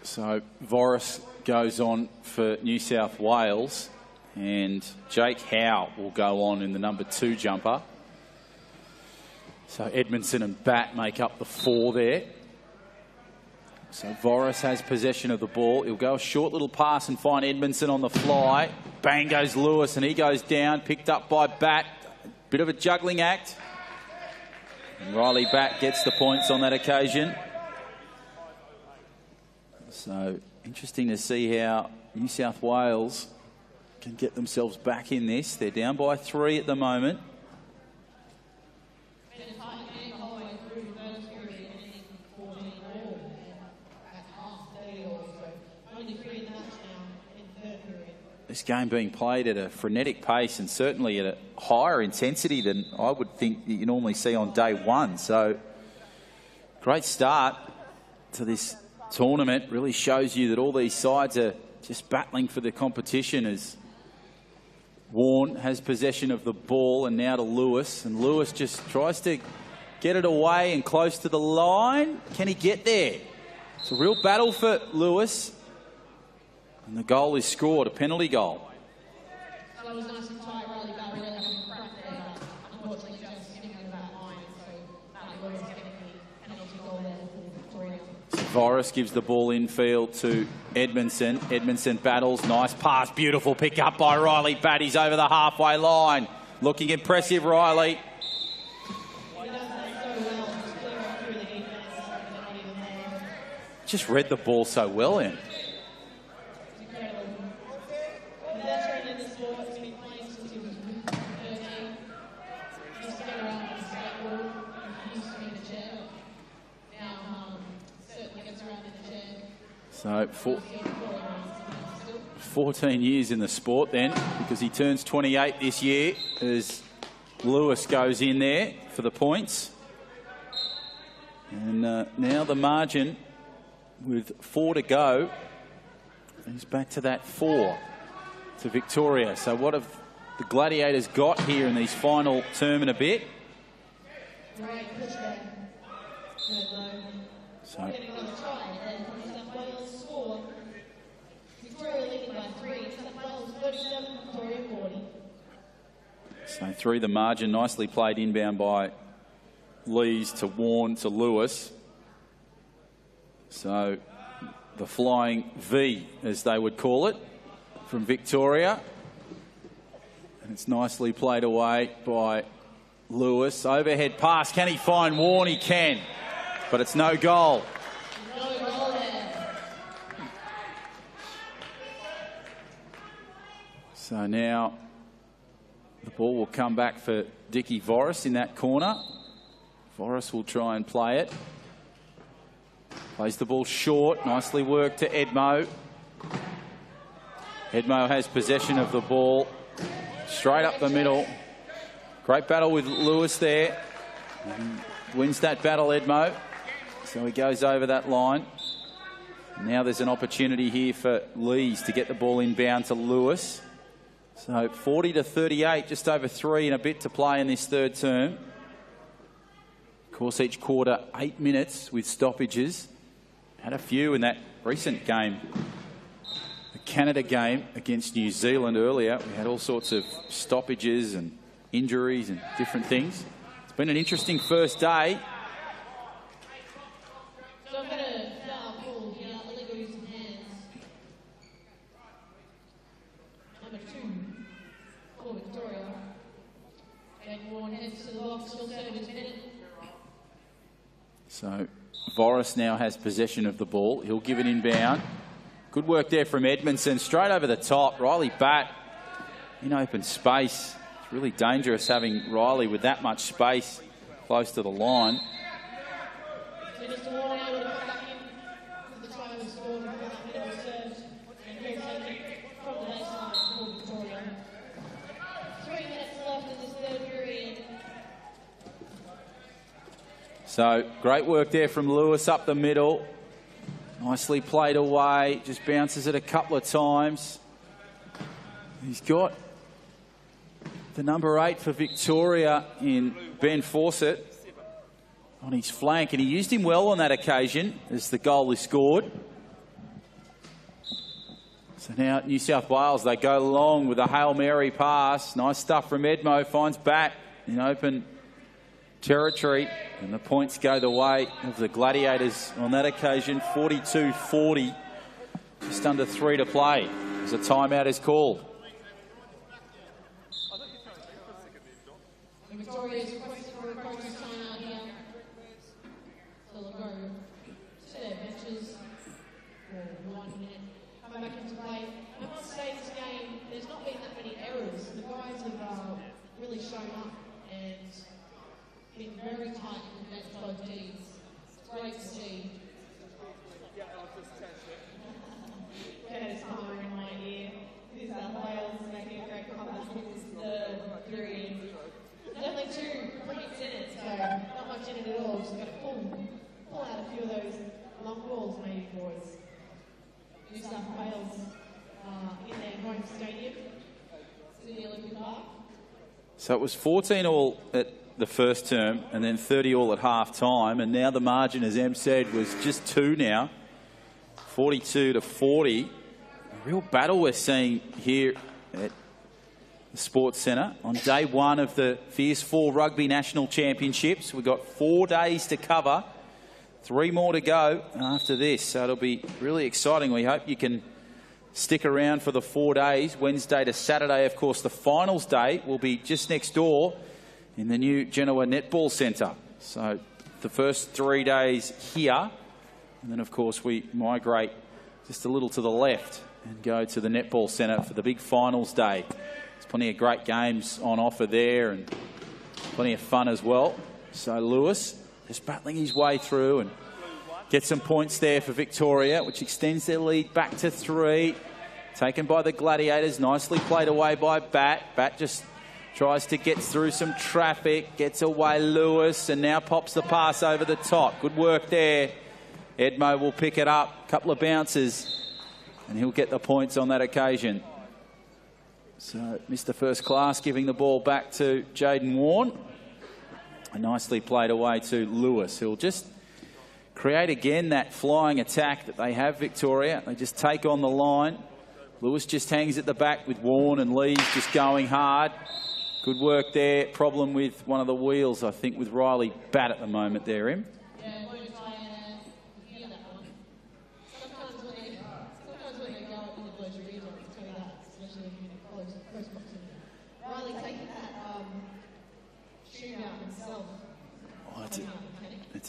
So Voris goes on for New South Wales, and Jake Howe will go on in the number 2 jumper. So Edmondson and Batt make up the 4 there. So Voris has possession of the ball. He'll go a short little pass and find Edmondson on the fly. Bang goes Lewis, and he goes down, picked up by Batt. Bit of a juggling act. And Riley Batt gets the points on that occasion. So interesting to see how New South Wales can get themselves back in this. They're down by 3 at the moment. This game being played at a frenetic pace and certainly at a higher intensity than I would think that you normally see on day one. So great start to this tournament. Really shows you that all these sides are just battling for the competition, as Warren has possession of the ball and now to Lewis, and Lewis just tries to get it away and close to the line. Can he get there? It's a real battle for Lewis, and the goal is scored, a penalty goal. That was nice and tight, Riley Batt really having a crack there, but unfortunately just hitting over that line, so that was getting the penalty goal there for Victoria. Voris gives the ball infield to Edmondson. Edmondson battles. Nice pass. Beautiful pick up by Riley Batt. He's over the halfway line. Looking impressive, Riley. Just read the ball so well in. So 14 years in the sport then, because he turns 28 this year as Lewis goes in there for the points. And now the margin with 4 to go is back to that 4 to Victoria. So what have the Gladiators got here in these final term and a bit? So So through the margin, nicely played inbound by Lees to Warren to Lewis. So the flying V, as they would call it, from Victoria. And it's nicely played away by Lewis. Overhead pass. Can he find Warren? He can. But it's no goal. No goal there. So now the ball will come back for Dickie Voris in that corner. Voris will try and play it. Plays the ball short. Nicely worked to Edmo. Edmo has possession of the ball. Straight up the middle. Great battle with Lewis there. And wins that battle, Edmo. So he goes over that line. Now there's an opportunity here for Lees to get the ball inbound to Lewis. So 40-38, just over 3 and a bit to play in this third term. Of course, each quarter 8 minutes with stoppages. Had a few in that recent game. The Canada game against New Zealand earlier. We had all sorts of stoppages and injuries and different things. It's been an interesting first day. So I'm going to foul ball here. I'll let go use some hands. Number 2 for Victoria. And Warren heads to the box. He'll serve his minute. So Voris now has possession of the ball. He'll give it inbound. Good work there from Edmondson. Straight over the top. Riley Batt in open space. It's really dangerous having Riley with that much space close to the line. So Mr. Warren able to come back in for the try was scored and that minute was served. And he'll take it from the baseline for Victoria. 3 minutes left in this third period. So great work there from Lewis up the middle. Nicely played away. Just bounces it a couple of times. He's got the number 8 for Victoria in Ben Fawcett on his flank, and he used him well on that occasion as the goal is scored. So now New South Wales, they go long with a Hail Mary pass. Nice stuff from Edmo. Finds Batt in open territory, and the points go the way of the Gladiators on that occasion. 42-40, just under 3 to play as a timeout is called. Victoria's requested for a coach's timeout here. So they'll go to their benches for 1 minute. Come back into play. I must say this game, there's not been that many errors. The guys have really shown up and been very tight against both teams. It's great to see. Curtis Palmer in my ear. New South Wales making a great comeback in this third period. Definitely 2 pretty minutes, so not much in it at all. Just got to pull out a few of those long balls maybe for us. New South Wales in their home stadium, Sydney Olympic Park. So it was 14 all at the first term and then 30 all at half time, and now the margin, as Em said, was just 2 now. 42-40. A real battle we're seeing here at the Sports Centre on day 1 of the Fierce 4 Rugby National Championships. We've got 4 days to cover, 3 more to go after this, so it'll be really exciting. We hope you can stick around for the 4 days, Wednesday to Saturday. Of course, the finals day will be just next door in the new Genoa Netball Centre. So the first 3 days here, and then of course we migrate just a little to the left and go to the Netball Centre for the big finals day. There's plenty of great games on offer there and plenty of fun as well. So Lewis just battling his way through and gets some points there for Victoria, which extends their lead back to 3. Taken by the Gladiators, nicely played away by Batt. Batt just tries to get through some traffic, gets away Lewis, and now pops the pass over the top. Good work there. Edmo will pick it up, couple of bounces, and he'll get the points on that occasion. So Mr. First Class giving the ball back to Jaden Warren. And nicely played away to Lewis, who'll just create again that flying attack that they have, Victoria. They just take on the line. Lewis just hangs at the back with Warren and Lees just going hard. Good work there. Problem with one of the wheels, I think, with Riley Batt at the moment there, Em. Yeah, won't try and hear that one.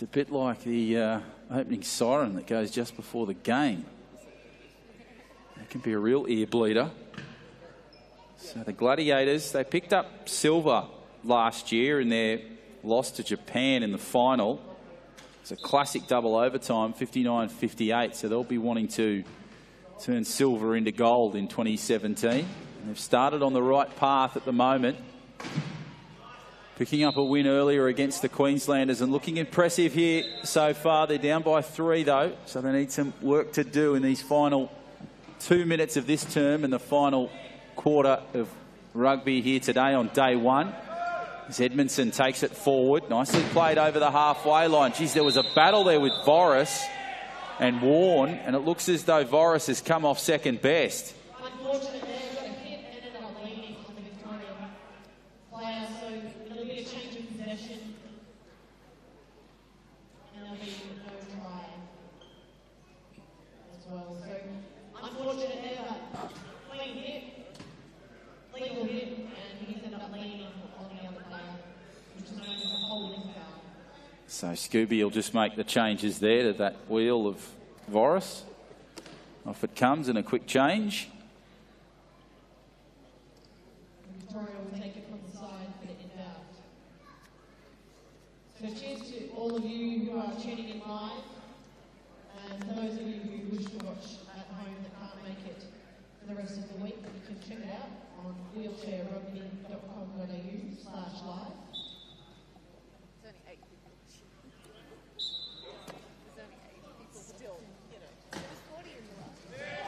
It's a bit like the opening siren that goes just before the game. That can be a real ear bleeder. So the Gladiators, they picked up silver last year in their loss to Japan in the final. It's a classic double overtime, 59-58. So they'll be wanting to turn silver into gold in 2017. And they've started on the right path at the moment. Picking up a win earlier against the Queenslanders and looking impressive here so far. They're down by 3 though, so they need some work to do in these final 2 minutes of this term and the final quarter of rugby here today on day 1. As Edmondson takes it forward, nicely played over the halfway line. Geez, there was a battle there with Voris and Warren, and it looks as though Voris has come off second best. Unfortunately, they've got a hit and ended up leaning on the Victorian player, so there'll be a change of possession. And there'll be no try as well. So, unfortunate there, but clean hit, legal hit, and he's ended up leaning on the other player, which is known as a holding foul. So Scooby will just make the changes there to that wheel of Voris. Off it comes in a quick change. Victoria will take it from the side for the inbound. So cheers to all of you who are tuning in live, and for those of you who wish to watch at home that can't make it for the rest of the week, you can check it out on wheelchairrugby.com.au/live.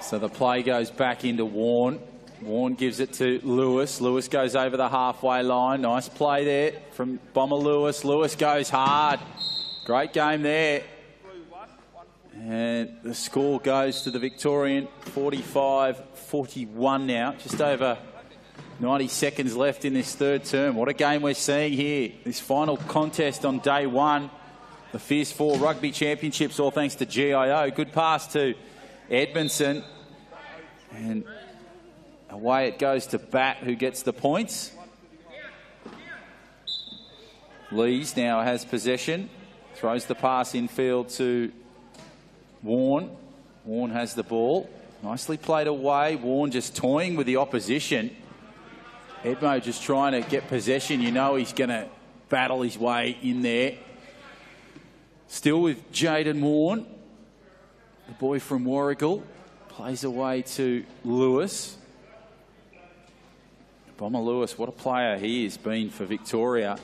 So the play goes back into Warren. Warren gives it to Lewis. Lewis goes over the halfway line. Nice play there from Bomber Lewis. Lewis goes hard. Great game there. And the score goes to the Victorian, 45-41 now. Just over 90 seconds left in this third term. What a game we're seeing here. This final contest on day 1. The Fierce 4 Rugby Championships, all thanks to GIO. Good pass to Edmondson. And away it goes to Bat, who gets the points. Lees now has possession. Throws the pass infield to Warren. Warren has the ball. Nicely played away. Warren just toying with the opposition. Edmo just trying to get possession. You know he's going to battle his way in there. Still with Jaden Warren, the boy from Warrigal. Plays away to Lewis. Bomber Lewis, what a player he has been for Victoria.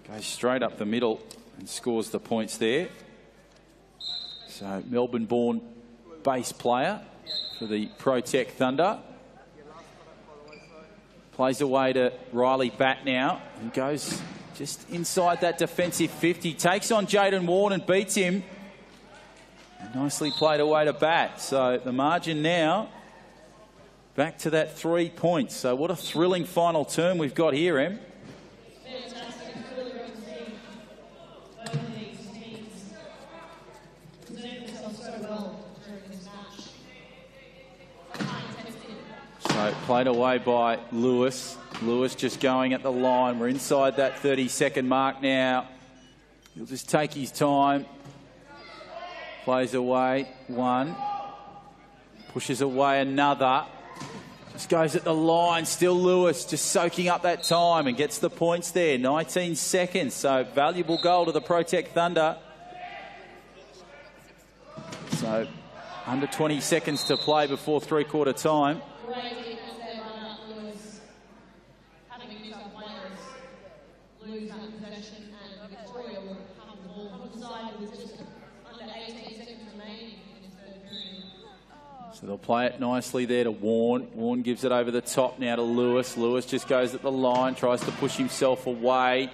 Goes straight up the middle and scores the points there. So Melbourne-born base player for the Protect Thunder. Plays away to Riley Bat now and goes just inside that defensive 50. Takes on Jaden Warren and beats him. Nicely played away to Bat. So the margin now back to that 3 points. So what a thrilling final term we've got here, Em. Fantastic. It's really great to see both of these teams presenting themselves so well during this match. So played away by Lewis. Lewis just going at the line. We're inside that 30-second mark now. He'll just take his time. Plays away one. Pushes away another. Just goes at the line. Still Lewis just soaking up that time and gets the points there. 19 seconds. So valuable goal to the Protect Thunder. So under 20 seconds to play before three-quarter time. Great defense there by Matt Lewis. Having New South Wales lose that possession, and Victoria will have the ball on the side with just under 18 seconds remaining in this third period. So they'll play it nicely there to Warren. Warren gives it over the top now to Lewis. Lewis just goes at the line, tries to push himself away.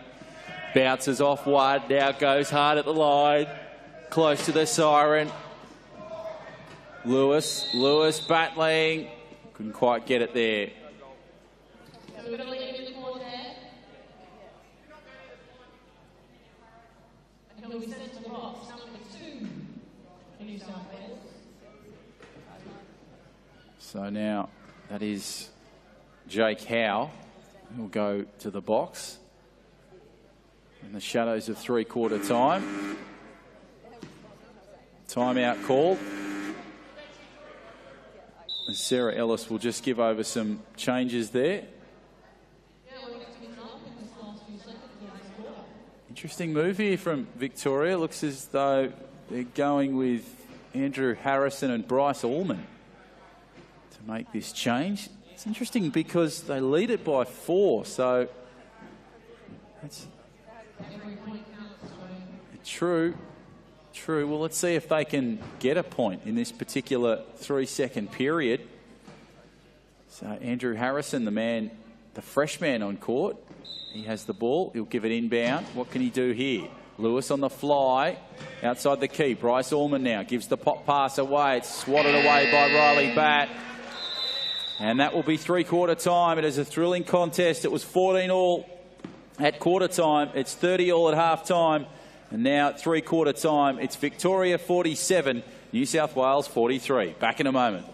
Bounces off one, now goes hard at the line. Close to the siren. Lewis battling. Couldn't quite get it there. So we're going to leave him in the corner there. And he'll be sent to the box, number 2 for New South Wales. So now that is Jake Howe. He'll go to the box in the shadows of three-quarter time. Timeout called. And Sarah Ellis will just give over some changes there. Interesting move here from Victoria. Looks as though they're going with Andrew Harrison and Bryce Allman to make this change. It's interesting because they lead it by 4, so that's true. Well, let's see if they can get a point in this particular 3-second period. So Andrew Harrison, the fresh man on court. He has the ball. He'll give it inbound. What can he do here? Lewis on the fly. Outside the key. Bryce Allman now gives the pop pass away. It's swatted away by Riley Batt. And that will be 3-quarter time. It is a thrilling contest. It was 14-all at quarter time. It's 30-all at half time. And now at 3-quarter time, it's Victoria 47, New South Wales 43. Back in a moment.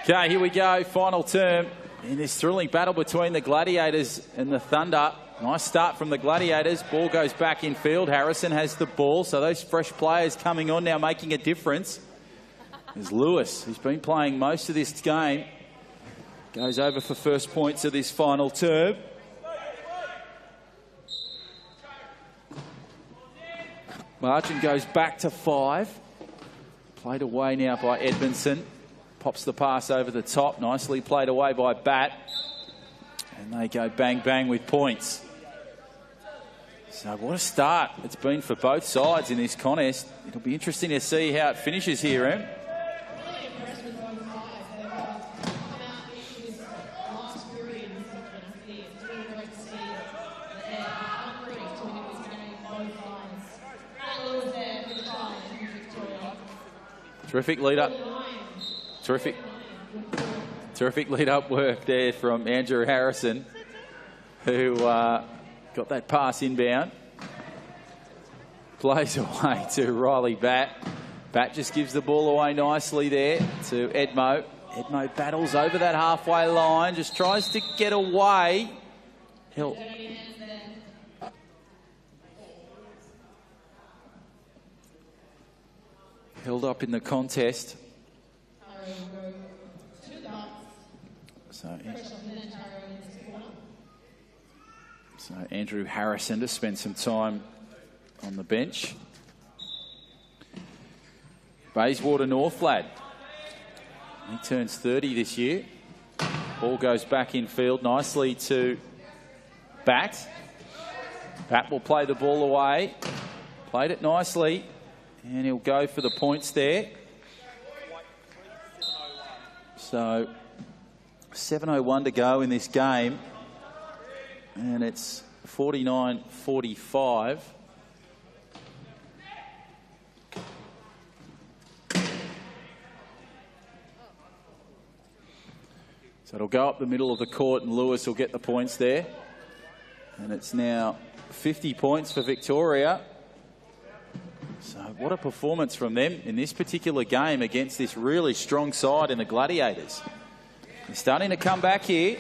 Okay, here we go. Final term in this thrilling battle between the Gladiators and the Thunder. Nice start from the Gladiators. Ball goes back in field. Harrison has the ball. So those fresh players coming on now making a difference. There's Lewis, who's been playing most of this game. Goes over for first points of this final term. Margin goes back to 5. Played away now by Edmondson. Pops the pass over the top. Nicely played away by Batt. And they go bang, bang with points. So what a start it's been for both sides in this contest. It'll be interesting to see how it finishes here, Em. Really impressed with both sides. They've come out in this last period in the second. It's really great to see that they're hungry to win this game on both sides. Matt Lewis there for the try in Victoria. Terrific lead up. Terrific lead-up work there from Andrew Harrison, who got that pass inbound. Plays away to Riley Batt. Batt just gives the ball away nicely there to Edmo. Edmo battles over that halfway line, just tries to get away. Held up in the contest. So Andrew Harrison to spend some time on the bench. Bayswater North lad. He turns 30 this year. Ball goes back in field nicely to Batt. Batt will play the ball away. Played it nicely. And he'll go for the points there. So 7:01 to go in this game. And it's 49-45. So it'll go up the middle of the court and Lewis will get the points there. And it's now 50 points for Victoria. So what a performance from them in this particular game against this really strong side in the Gladiators. They're starting to come back here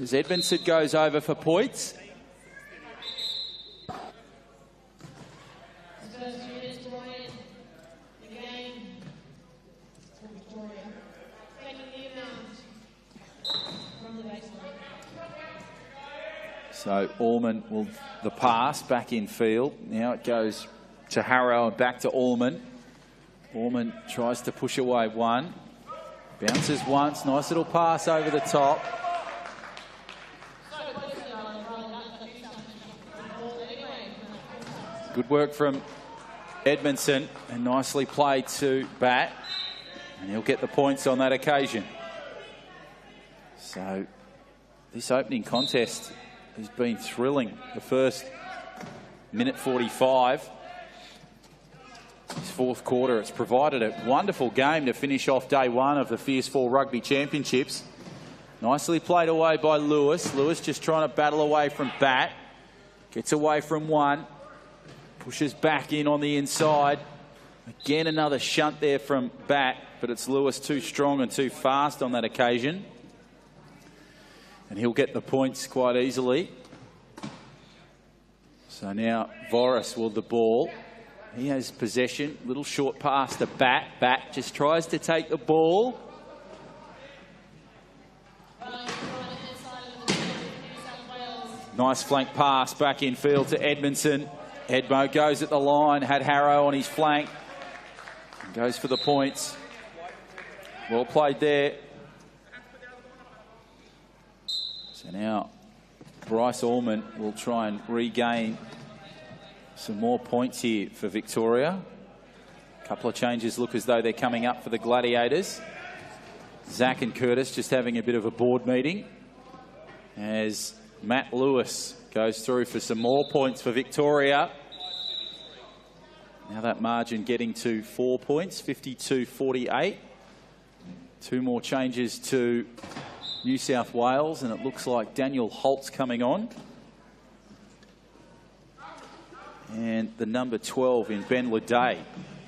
as Edmondson goes over for points. So Allman will the pass back in field. Now it goes to Harrow and back to Allman. Allman tries to push away one. Bounces once. Nice little pass over the top. Good work from Edmondson and nicely played to Bat. And he'll get the points on that occasion. So this opening contest has been thrilling. The first minute 45. This fourth quarter, it's provided a wonderful game to finish off day one of the Fierce 4 Rugby Championships. Nicely played away by Lewis. Lewis just trying to battle away from Bat. Gets away from one. Pushes back in on the inside. Again, another shunt there from Bat, but it's Lewis too strong and too fast on that occasion. And he'll get the points quite easily. So now Voris will the ball. He has possession. Little short pass to Bat. Bat just tries to take the ball. Nice flank pass back in field to Edmondson. Edmo goes at the line. Had Harrow on his flank. And goes for the points. Well played there. So now Bryce Allman will try and regain some more points here for Victoria. A couple of changes look as though they're coming up for the Gladiators. Zach and Curtis just having a bit of a board meeting as Matt Lewis goes through for some more points for Victoria. Now that margin getting to 4 points, 52-48. Two more changes to New South Wales, and it looks like Daniel Holt's coming on. And the number 12 in Ben Leday.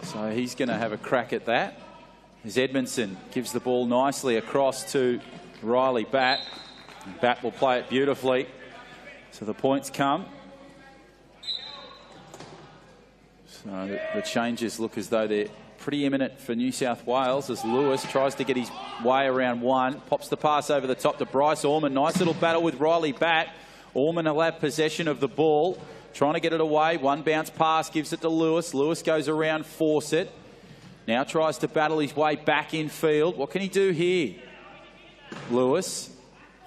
So he's going to have a crack at that. As Edmondson gives the ball nicely across to Riley Bat. And Bat will play it beautifully. So the points come. So the changes look as though they're pretty imminent for New South Wales as Lewis tries to get his way around one. Pops the pass over the top to Bryce Allman. Nice little battle with Riley Bat. Allman will have possession of the ball. Trying to get it away. One bounce pass gives it to Lewis. Lewis goes around, force it. Now tries to battle his way back in field. What can he do here? Lewis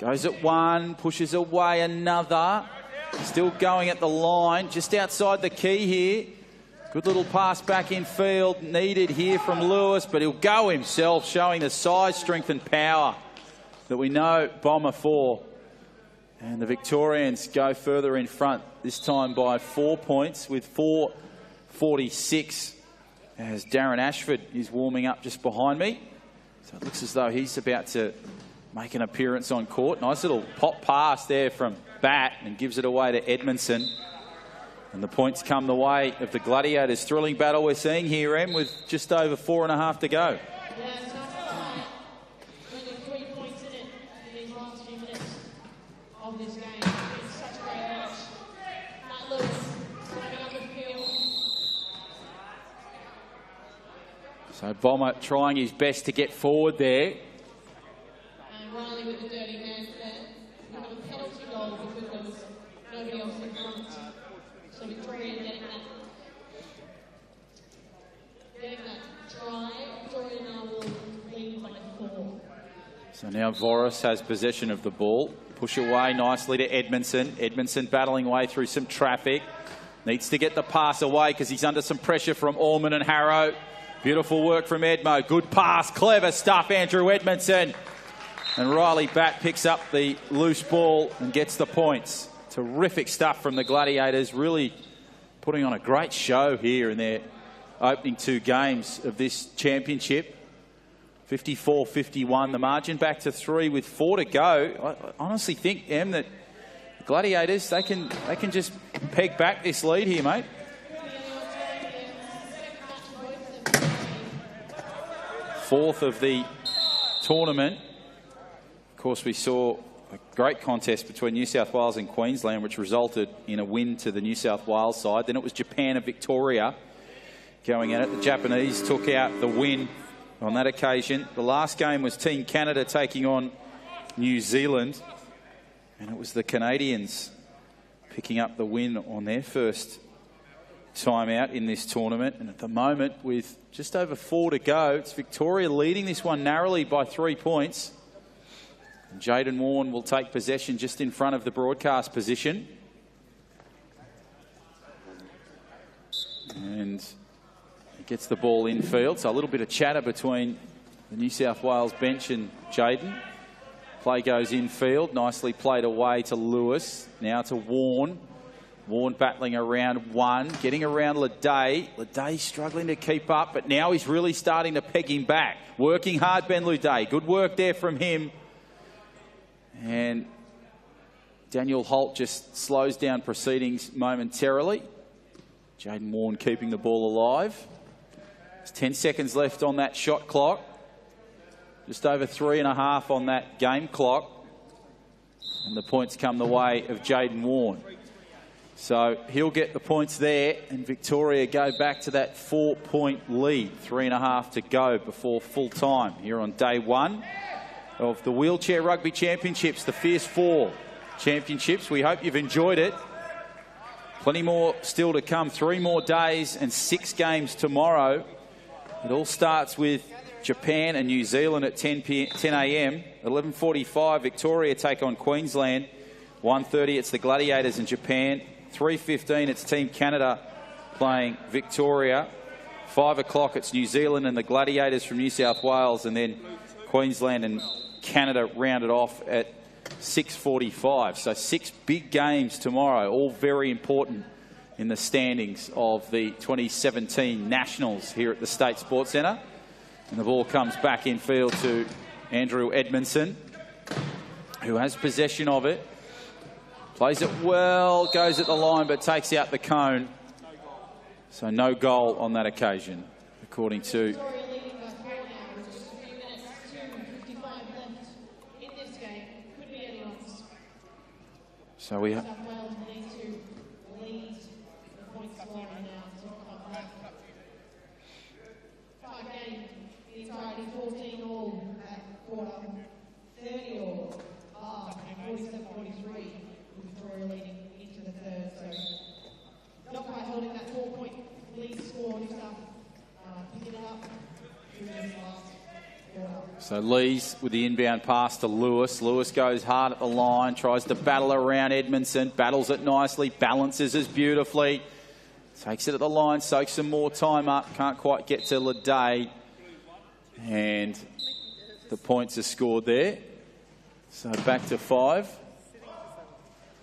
goes at one, pushes away another. Still going at the line, just outside the key here. Good little pass back in field, needed here from Lewis, but he'll go himself, showing the size, strength and power that we know Bomber for. And the Victorians go further in front, this time by 4 points with 4:46 as Darren Ashford is warming up just behind me. So it looks as though he's about to make an appearance on court. Nice little pop pass there from Bat and gives it away to Edmondson. And the points come the way of the Gladiators. Thrilling battle we're seeing here, Em, with just over 4.5 to go. Only 3 points in it in these last few minutes of this game. It's such a great match. Matt Lewis coming up the field. So Bomber trying his best to get forward there. And Riley with the dirty hands there. We have a penalty goal because there was nobody else in front. So Victoria getting that try. Victoria now will lead by 4. So now Voris has possession of the ball. Push away nicely to Edmondson. Edmondson battling way through some traffic. Needs to get the pass away because he's under some pressure from Allman and Harrow. Beautiful work from Edmo. Good pass. Clever stuff, Andrew Edmondson. And Riley Batt picks up the loose ball and gets the points. Terrific stuff from the Gladiators, really putting on a great show here in their opening 2 games of this championship. 54-51, the margin back to 3 with 4 to go. I honestly think, Em, that the Gladiators, they can just peg back this lead here, mate. Fourth of the tournament. Of course, we saw a great contest between New South Wales and Queensland, which resulted in a win to the New South Wales side. Then it was Japan and Victoria going at it. The Japanese took out the win on that occasion. The last game was Team Canada taking on New Zealand, and it was the Canadians picking up the win on their first time out in this tournament. And at the moment, with just over 4 to go, it's Victoria leading this one narrowly by 3 points. And Jaden Warne will take possession just in front of the broadcast position. And he gets the ball infield. So a little bit of chatter between the New South Wales bench and Jaden. Play goes infield. Nicely played away to Lewis. Now to Warne. Warne battling around one, getting around Leday. Leday struggling to keep up, but now he's really starting to peg him back. Working hard, Ben Leday. Good work there from him. And Daniel Holt just slows down proceedings momentarily. Jaden Warne keeping the ball alive. There's 10 seconds left on that shot clock. Just over 3.5 on that game clock. And the points come the way of Jaden Warne. So he'll get the points there, and Victoria go back to that 4-point lead. 3.5 to go before full time here on day 1 of the Wheelchair Rugby Championships, the Fierce 4 Championships. We hope you've enjoyed it. Plenty more still to come. 3 more days and 6 games tomorrow. It all starts with Japan and New Zealand at 10 a.m. 11:45, Victoria take on Queensland. 1:30, it's the Gladiators in Japan. 3:15, it's Team Canada playing Victoria. 5 o'clock, it's New Zealand and the Gladiators from New South Wales, and then Queensland and Canada rounded off at 6:45. So 6 big games tomorrow, all very important in the standings of the 2017 Nationals here at the State Sports Centre. And the ball comes back in field to Andrew Edmondson, who has possession of it. Plays it well, goes at the line, but takes out the cone. So no goal on that occasion, according to... So we have... So Lees with the inbound pass to Lewis. Lewis goes hard at the line, tries to battle around Edmondson, battles it nicely, balances as beautifully, takes it at the line, soaks some more time up, can't quite get to Leday, and the points are scored there. So back to 5.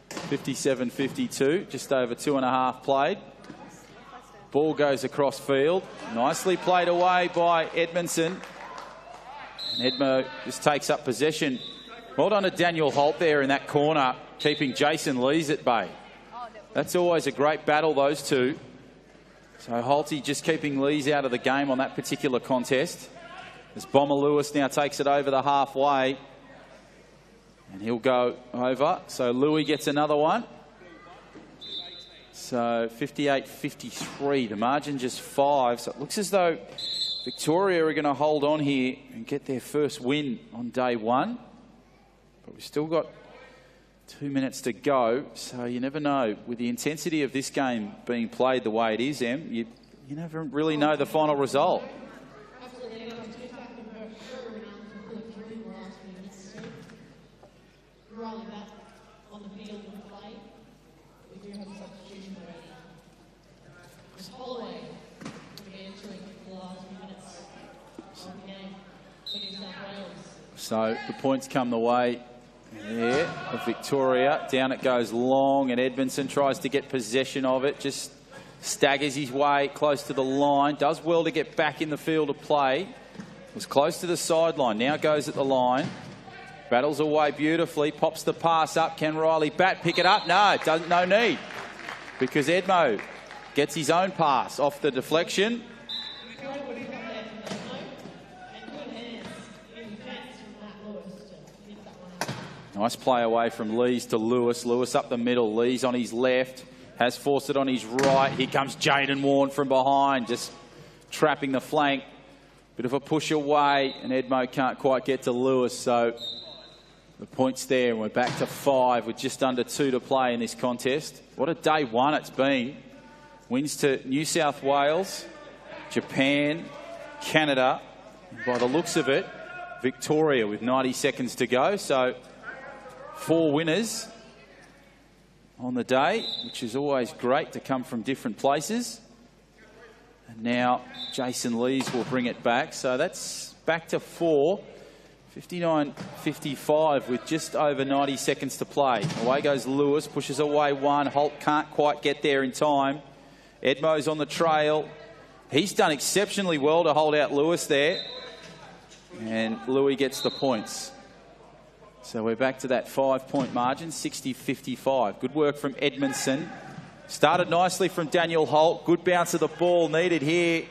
57-52, just over 2.5 played. Ball goes across field, nicely played away by Edmondson. And Edmo just takes up possession. Well done to Daniel Holt there in that corner, keeping Jason Lees at bay. That's always a great battle, those two. So Holty just keeping Lees out of the game on that particular contest. As Bomber Lewis now takes it over the halfway. And he'll go over. So Louis gets another one. So 58-53, the margin just 5. So it looks as though Victoria are going to hold on here and get their first win on day 1. But we've still got 2 minutes to go, so you never know. With the intensity of this game being played the way it is, Em, you never really know the final result. So the points come the way there of Victoria. Down it goes long, and Edmondson tries to get possession of it. Just staggers his way close to the line. Does well to get back in the field of play. Was close to the sideline. Now goes at the line. Battles away beautifully. Pops the pass up. Can Riley Batt pick it up? No, doesn't. No need. Because Edmo gets his own pass off the deflection. Nice play away from Lees to Lewis. Lewis up the middle. Lees on his left. Has forced it on his right. Here comes Jaden Warren from behind. Just trapping the flank. Bit of a push away. And Edmo can't quite get to Lewis. So the points there. And we're back to 5 with just under 2 to play in this contest. What a day 1 it's been. Wins to New South Wales, Japan, Canada. And by the looks of it, Victoria with 90 seconds to go. So 4 winners on the day, which is always great to come from different places. And now Jason Lees will bring it back. So that's back to 4. 59-55 with just over 90 seconds to play. Away goes Lewis, pushes away 1. Holt can't quite get there in time. Edmo's on the trail. He's done exceptionally well to hold out Lewis there. And Louis gets the points. So we're back to that 5-point margin, 60-55. Good work from Edmondson. Started nicely from Daniel Holt. Good bounce of the ball needed here.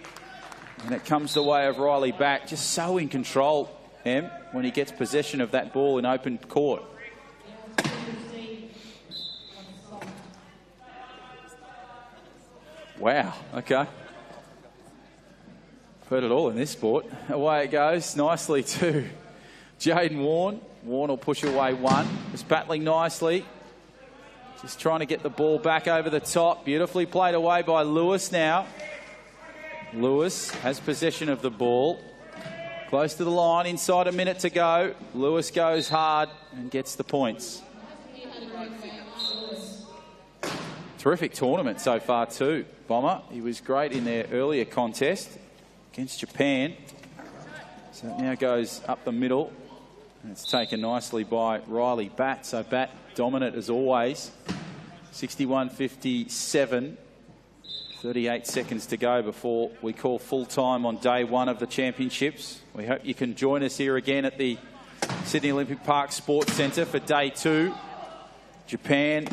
And it comes the way of Riley Batt. Just so in control, when he gets possession of that ball in open court. Wow, okay. Heard it all in this sport. Away it goes nicely to Jaden Warren. Warren will push away 1. Just battling nicely. Just trying to get the ball back over the top. Beautifully played away by Lewis now. Lewis has possession of the ball. Close to the line, inside a minute to go. Lewis goes hard and gets the points. Terrific tournament so far too, Bomber. He was great in their earlier contest against Japan. So it now goes up the middle. And it's taken nicely by Riley Batt. So Batt dominant as always. 61-57. 38 seconds to go before we call full time on day 1 of the championships. We hope you can join us here again at the Sydney Olympic Park Sports Centre for day 2. Japan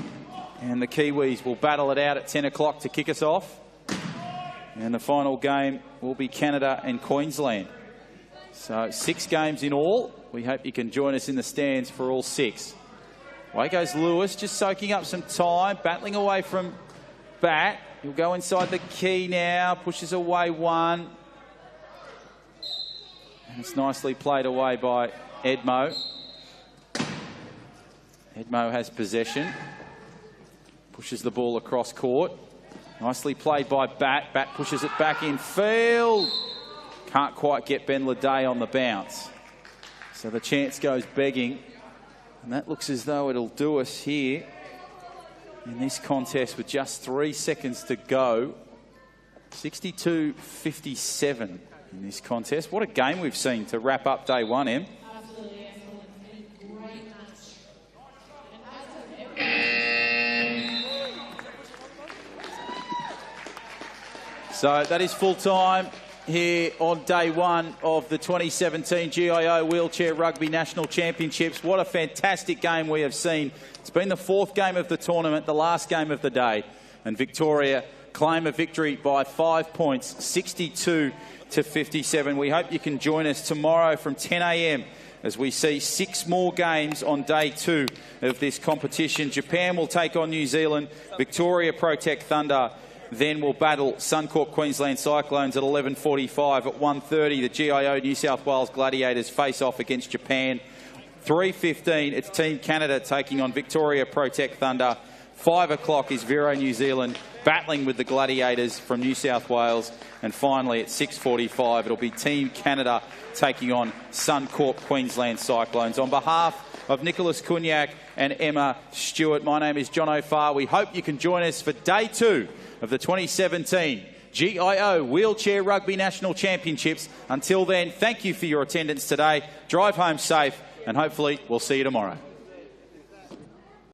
and the Kiwis will battle it out at 10 o'clock to kick us off. And the final game will be Canada and Queensland. So 6 games in all. We hope you can join us in the stands for all 6. Away goes Lewis, just soaking up some time, battling away from Batt. He'll go inside the key now, pushes away 1. And it's nicely played away by Edmo. Edmo has possession. Pushes the ball across court. Nicely played by Batt. Batt pushes it back in field. Can't quite get Ben Leday on the bounce. So the chance goes begging. And that looks as though it'll do us here in this contest with just 3 seconds to go. 62-57 in this contest. What a game we've seen to wrap up day 1, Em. Absolutely excellent. It's been a great match. So that is full time here on day 1 of the 2017 GIO Wheelchair Rugby National Championships. What a fantastic game we have seen. It's been the 4th game of the tournament, the last game of the day. And Victoria claim a victory by 5 points, 62-57. We hope you can join us tomorrow from 10 a.m. as we see 6 more games on day 2 of this competition. Japan will take on New Zealand. Victoria Protect Thunder then will battle Suncorp Queensland Cyclones at 11:45. At 1:30, the GIO New South Wales Gladiators face off against Japan. 3:15, it's Team Canada taking on Victoria Protect Thunder. 5 o'clock is Vero New Zealand battling with the Gladiators from New South Wales. And finally, at 6:45, it'll be Team Canada taking on Suncorp Queensland Cyclones. On behalf of Nicholas Cunyac and Emma Stewart, my name is John O'Farr. We hope you can join us for day 2 of the 2017 GIO Wheelchair Rugby National Championships. Until then, thank you for your attendance today. Drive home safe, and hopefully we'll see you tomorrow.